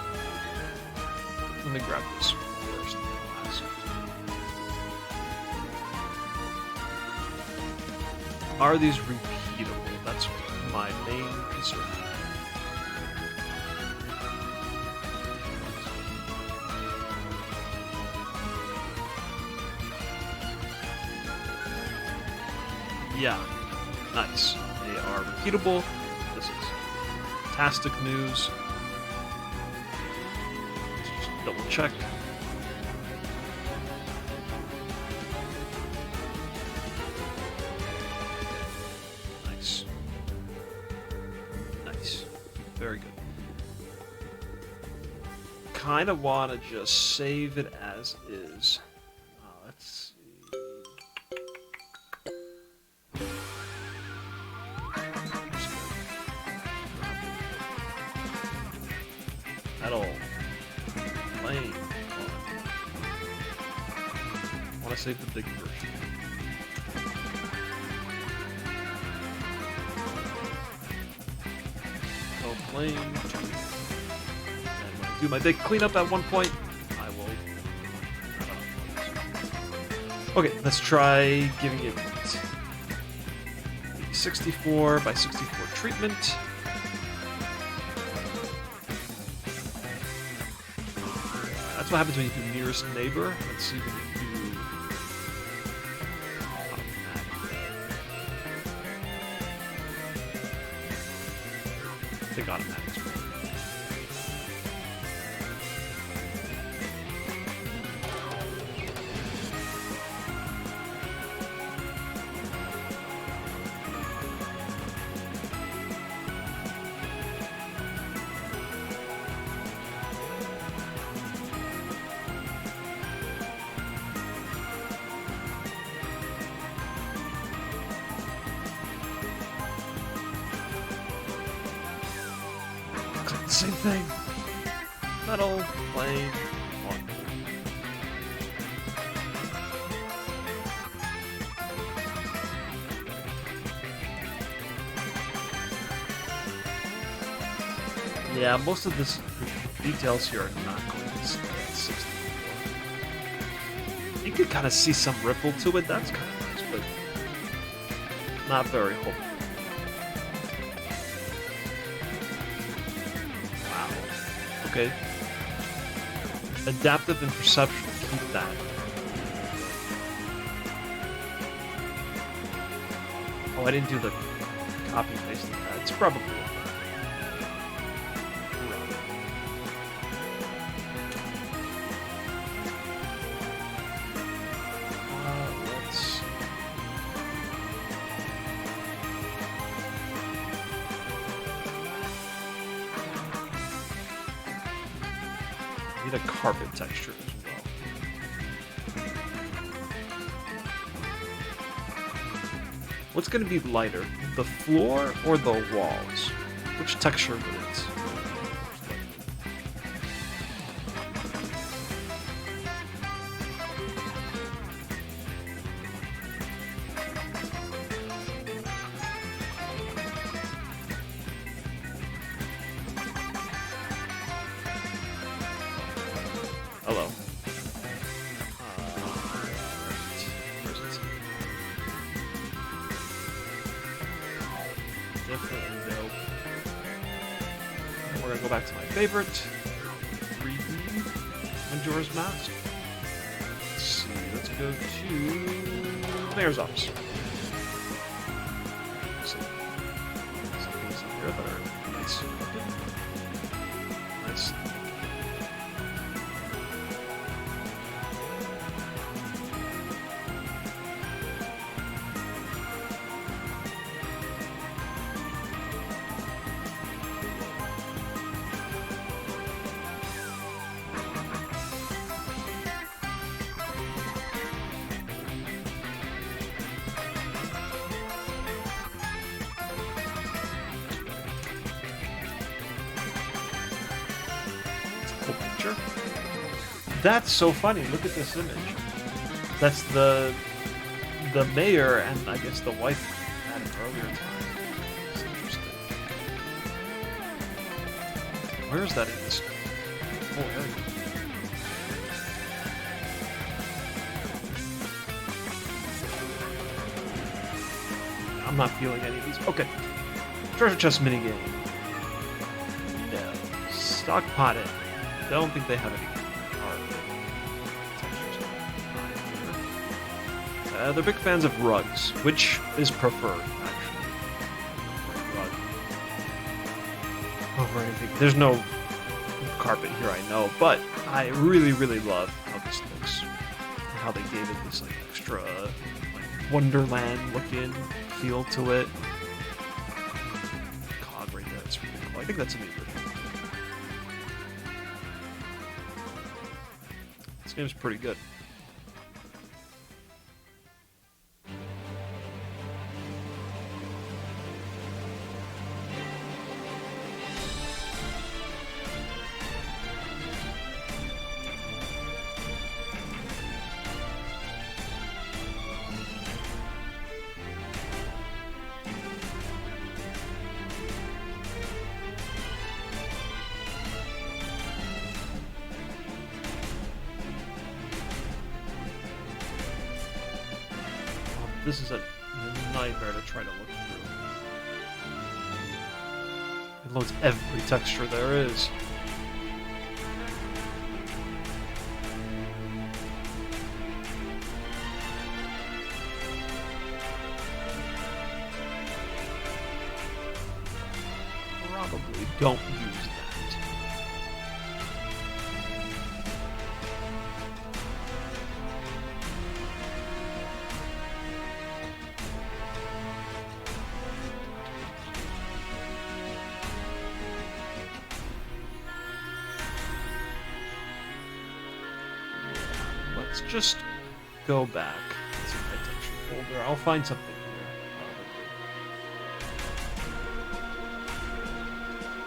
Let me grab this first. And I'll ask. Are these repeatable? That's my main concern. Yeah, nice. They are repeatable. This is fantastic news. Just double check. Nice. Nice. Very good. Kind of want to just save it as is. Let's see. Metal. Flame. I want to save the big version. So flame. And when I do my big cleanup at one point, I will. Okay, let's try giving it 64 by 64 treatment. That's what happens when you do nearest neighbor. Let's see if we can do automatic. I think automatic's right. the same thing. Metal, plane, one. Yeah, most of the details here are not going to stay at 64. You could kind of see some ripple to it. That's kind of nice, but not very hopeful. Wow. Okay. Adaptive and perception. Keep that. Oh, I didn't do the copy pasting. It's probably. A carpet texture as well. What's going to be lighter, the floor or the walls? Which texture would it? Hello. Where's it? Definitely no. We're gonna go back to my favorite, 3D Majora's Mask. Let's see. Let's go to the mayor's office. Some things in here that are nice. Nice. Picture. That's so funny. Look at this image. That's the mayor and I guess the wife at an earlier time. It's interesting. Where is that in this whole area? I'm not feeling any of these. Okay. Treasure chest minigame. No. Stockpot it. I don't think they have any textures. They're big fans of rugs, which is preferred, actually. Rug over anything. There's no carpet here, I know, but I really, really love how this looks. How they gave it this like extra like Wonderland looking feel to it. Cog right there, it's really cool. I think that's in the original. This game's pretty good. This is a nightmare to try to look through. It loads every texture there is. Probably don't use that. Let's just go back to my texture folder. I'll find something here,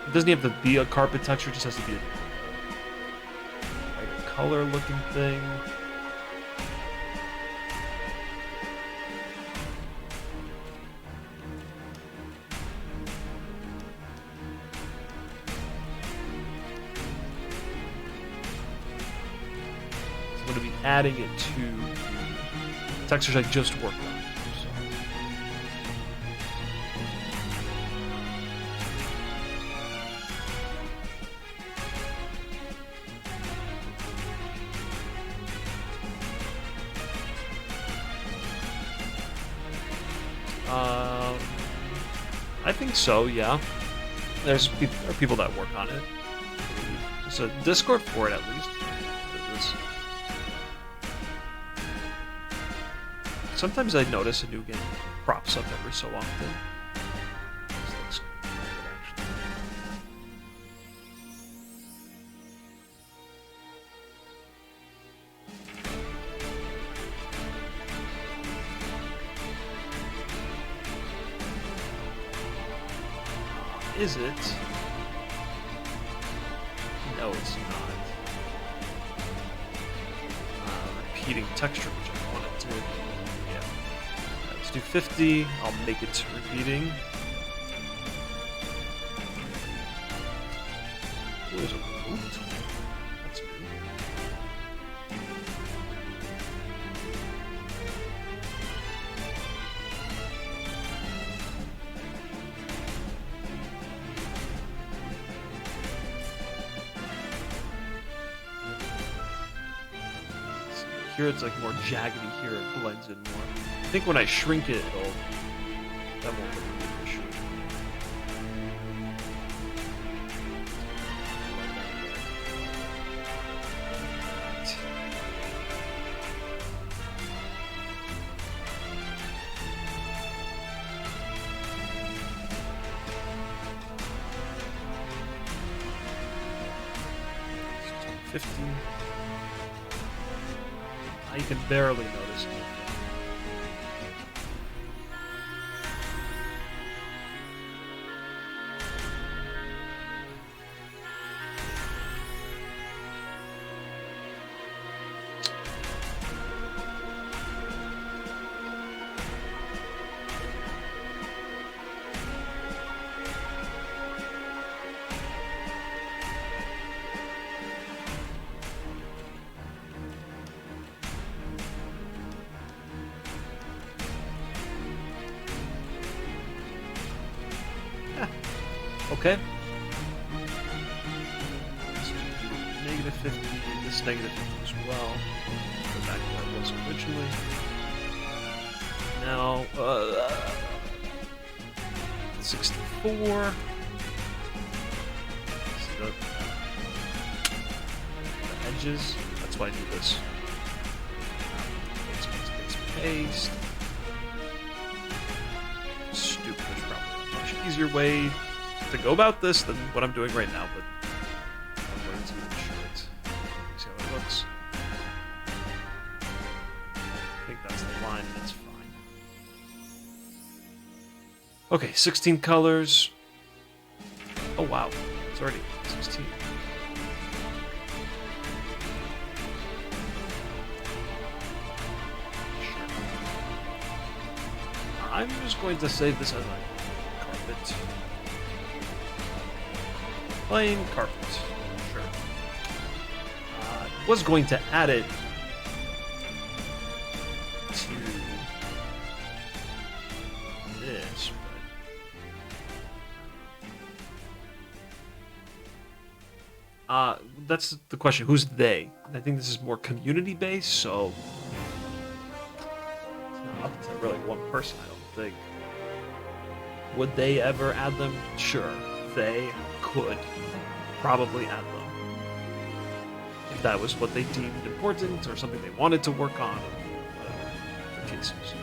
probably. doesn't have to be a carpet texture, it just has to be a color looking thing. So I'm going to be adding it to the textures I just worked on. I think so, yeah. There are people that work on it. There's a Discord for it, at least. Sometimes I notice a new game props up every so often. This looks good, actually. Is it? No, it's not. Repeating texture, which I wanted to. Yeah. Let's do 50. I'll make it repeating. Oh, there's a root. That's good. Here it's like more jaggedy. Here it blends in more. I think when I shrink it, that won't be an issue. Right. 50. You can barely notice it. Okay. Let's do negative 50, this negative 50 as well. Go back where it was originally. Now, 64. See the edges? That's why I do this. Paste. Stupid. There's probably a much easier way to go about this than what I'm doing right now, but I'm going to ensure it. See how it looks. I think that's the line, that's fine. Okay, 16 colors. Oh wow, it's already 16. Sure. I'm just going to save this as a carpet. Plain carpet, sure. Was going to add it to this, but that's the question. Who's they? I think this is more community based, so it's not up to really one person. I don't think. Would they ever add them? Sure, they could probably add them if that was what they deemed important or something they wanted to work on, whatever the case is.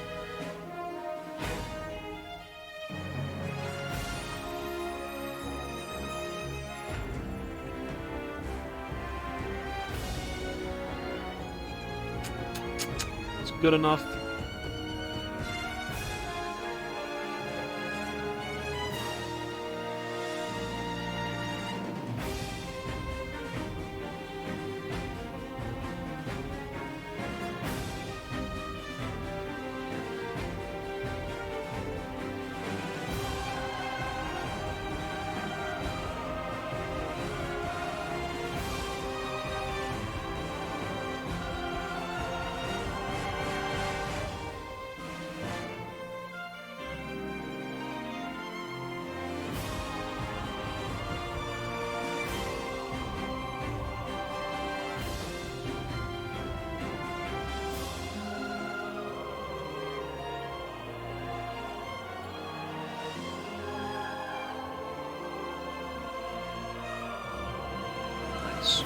It's good enough. this.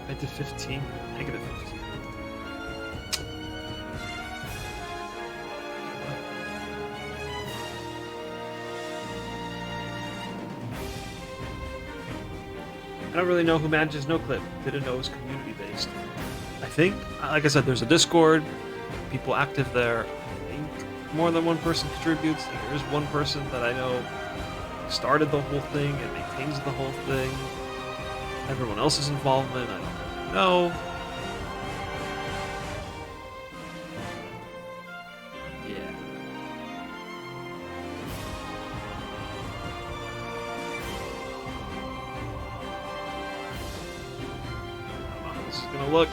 I did 15, negative 15. I don't really know who manages NoClip. Didn't know it was community based. I think, like I said, there's a Discord, people active there. I think more than one person contributes. There is one person that I know started the whole thing and maintains the whole thing. Everyone else's involvement, I don't really know. Yeah. I don't know how this is gonna look.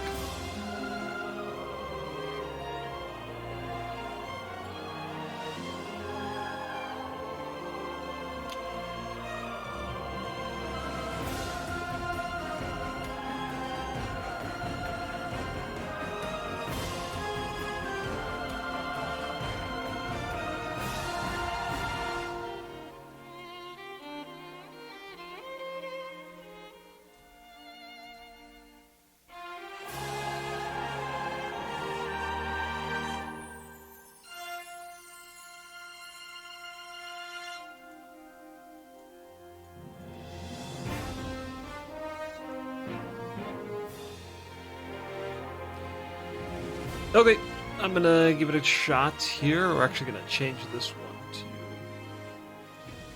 Okay, I'm gonna give it a shot here. We're actually gonna change this one to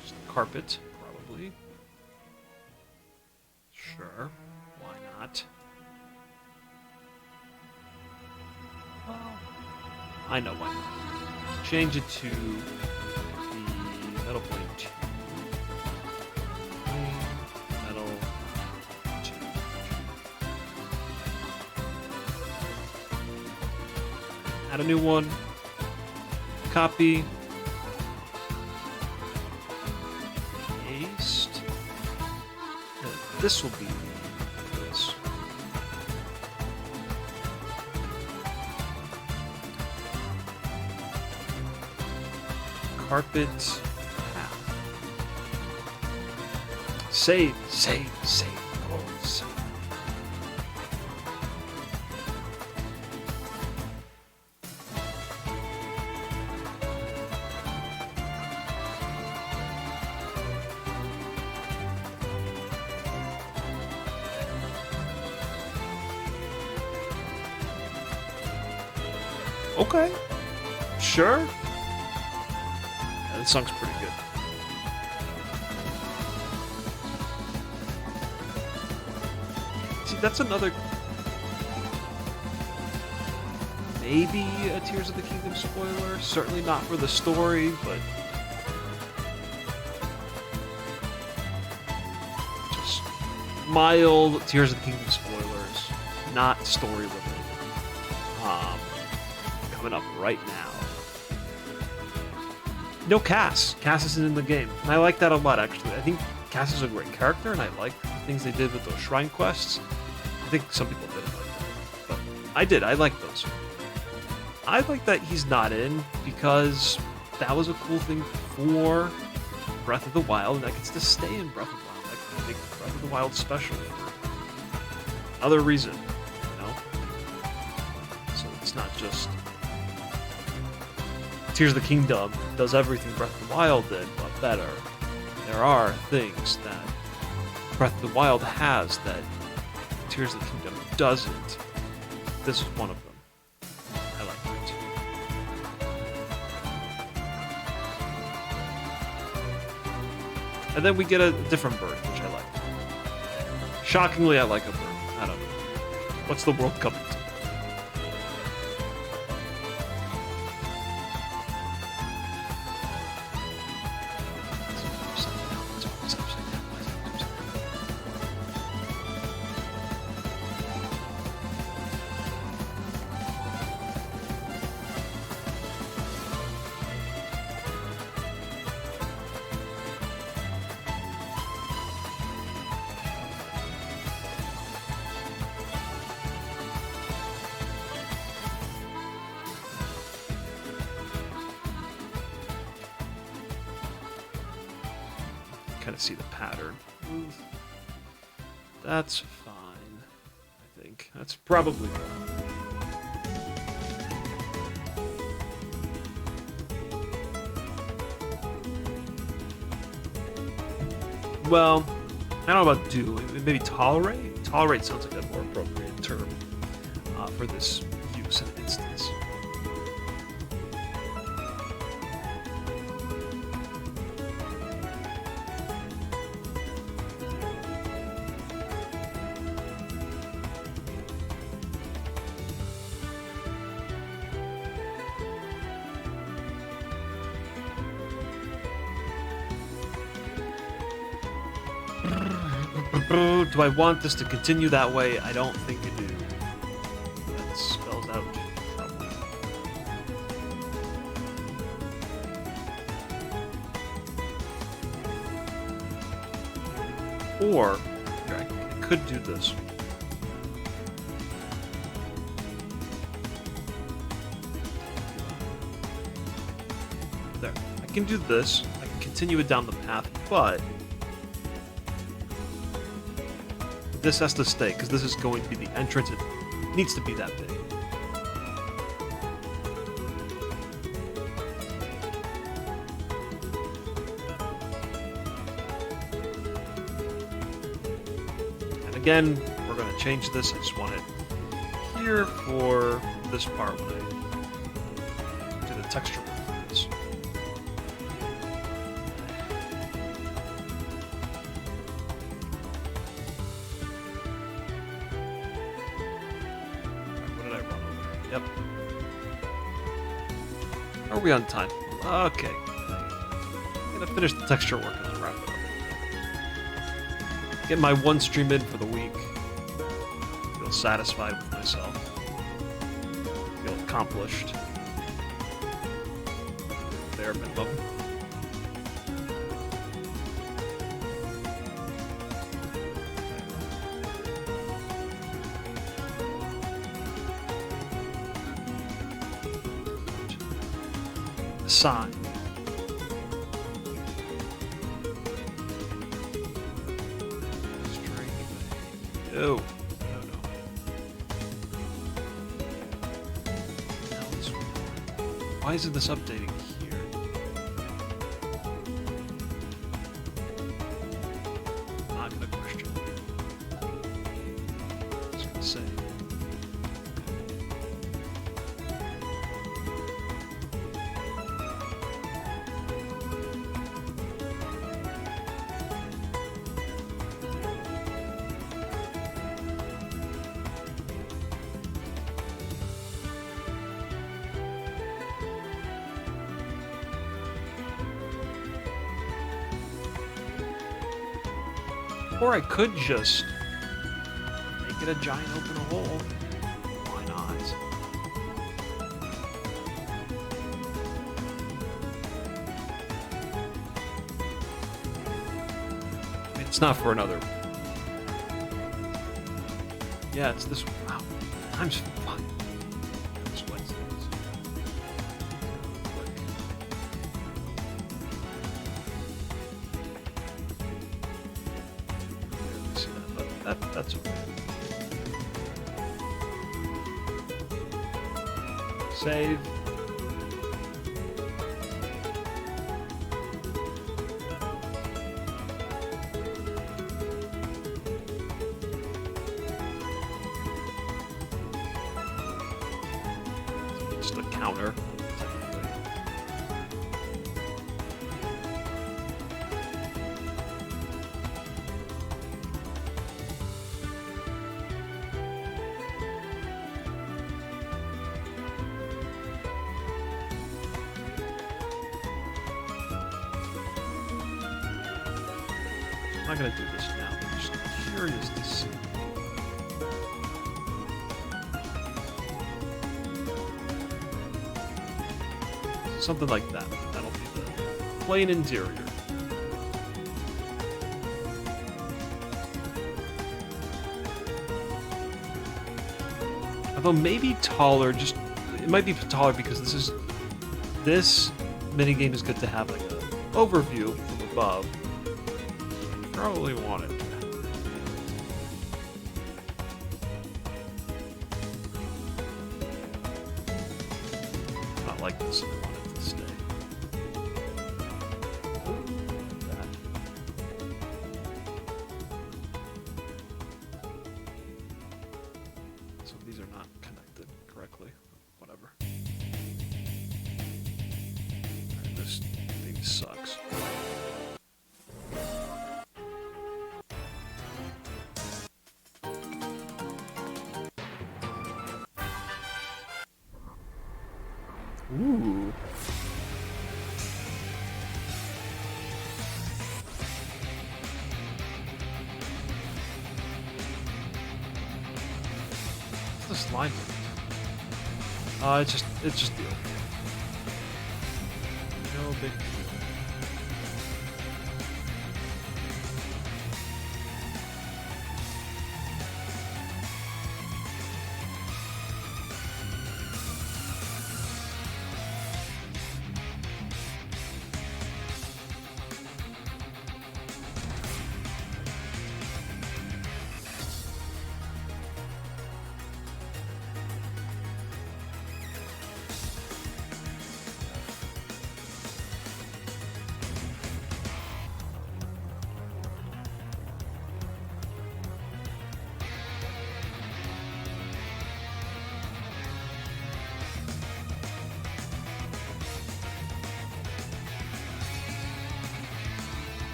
just a carpet, probably. Sure, why not? Well, I know why not. Change it to the metal plate 2. Metal 2. Add a new one. Copy. Paste. And this will be this. Carpet path. Save. Oh, save. Okay. Sure. Yeah, this song's pretty good. See, that's another... maybe a Tears of the Kingdom spoiler. Certainly not for the story, but... just mild Tears of the Kingdom spoilers. Not story related. Coming up right now. No Cass. Cass isn't in the game. And I like that a lot, actually. I think Cass is a great character, and I like the things they did with those shrine quests. I think some people didn't like that. But I did. I like those. I like that he's not in, because that was a cool thing for Breath of the Wild, and that gets to stay in Breath of the Wild. That can make Breath of the Wild special for another reason, you know? So it's not just... Tears of the Kingdom does everything Breath of the Wild did, but better. There are things that Breath of the Wild has that Tears of the Kingdom doesn't. this is one of them. I like that. And then we get a different bird, which I like. Shockingly, I like a bird. I don't know. What's the world coming to? Kind of see the pattern. That's fine, I think. That's probably fine. Well, I don't know about do. Maybe tolerate? Tolerate sounds like a more appropriate term for this use and instance. Do I want this to continue that way? I don't think I do. That spells out trouble. Or, here, I could do this. There. I can do this. I can continue it down the path, but this has to stay, because this is going to be the entrance. It needs to be that big. And again, we're going to change this. I just want it here for this part when I do the texture work for this. Yep. Are we on time? Okay. I'm gonna finish the texture work and then wrap it up. Get my one stream in for the week. Feel satisfied with myself. Feel accomplished. Bare minimum. Sign. No. Why isn't this updating here? I'm not gonna question it. I'm just gonna say. Or I could just make it a giant open hole. Why not? I mean, it's not for another. Yeah, it's this. Wow, time's fun. It's Wednesdays. That's okay. Save. just a counter. I'm not gonna do this now. I'm just curious to see. Something like that. That'll be the plain interior. Although maybe taller, just it might be taller because this minigame is good to have like an overview from above. Probably want it. Not like this. I want it to stay. That. So these are not connected correctly. Whatever. Alright, this thing sucks. Ooh. What's the slime? It's just the opening. No big deal.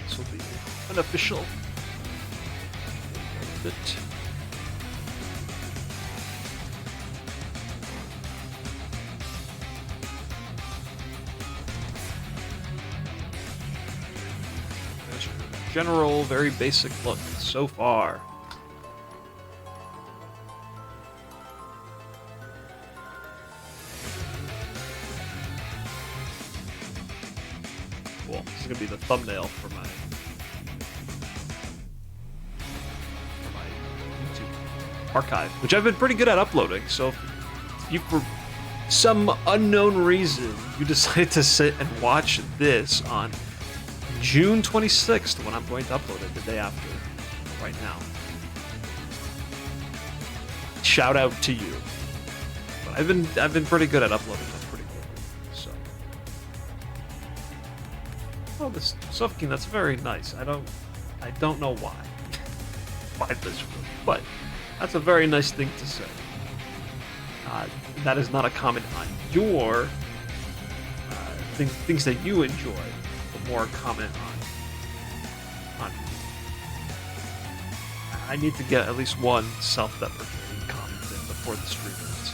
This will be unofficial. Bit. There's your general, very basic look so far. Cool. This is gonna be the thumbnail for my YouTube archive, which I've been pretty good at uploading. So if you, for some unknown reason, you decided to sit and watch this on June 26th, when I'm going to upload it the day after, right now, shout out to you. But I've been pretty good at uploading them pretty quickly. So, oh, this Suffoking, that's very nice. I don't know why. Why this room, but that's a very nice thing to say. That is not a comment on your things that you enjoy, but more a comment on me. I need to get at least one self-deprecating comment in before the stream ends.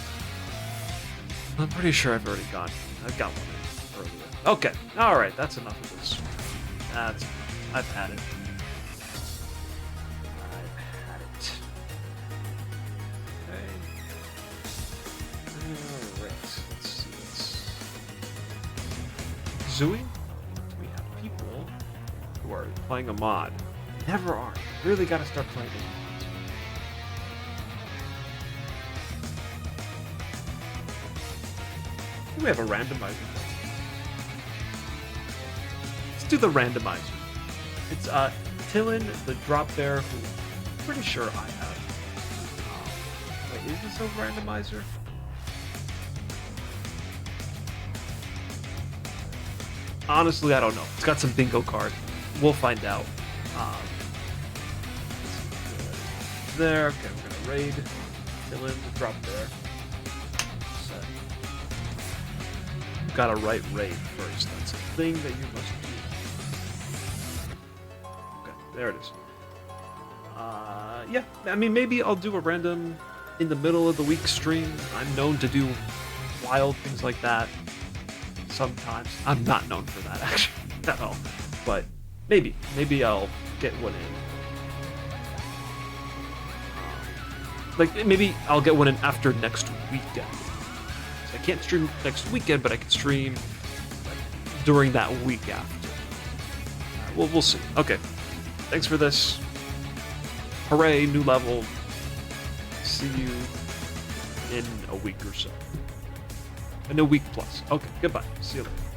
I'm pretty sure I've got one in earlier. Okay, all right, that's enough of this. I've had it. Kazooie, we have people who are playing a mod. They never are. You really got to start playing the mods. We have a randomizer. Let's do the randomizer. It's Tillin, the Drop Bear, who I'm pretty sure I have. Wait, is this a randomizer? Honestly, I don't know. It's got some bingo card. We'll find out. There. Okay, we're gonna raid. Kill him. Drop there. Set. You gotta write raid first. That's a thing that you must do. Okay, there it is. Yeah, I mean, maybe I'll do a random in the middle of the week stream. I'm known to do wild things like that sometimes. I'm not known for that, actually, at all. But maybe I'll get one in. Like, maybe I'll get one in after next weekend. So I can't stream next weekend, but I can stream like, during that week after. Well, we'll see. Okay, thanks for this. Hooray, new level. See you in a week or so. In a week plus. Okay, goodbye. See you later.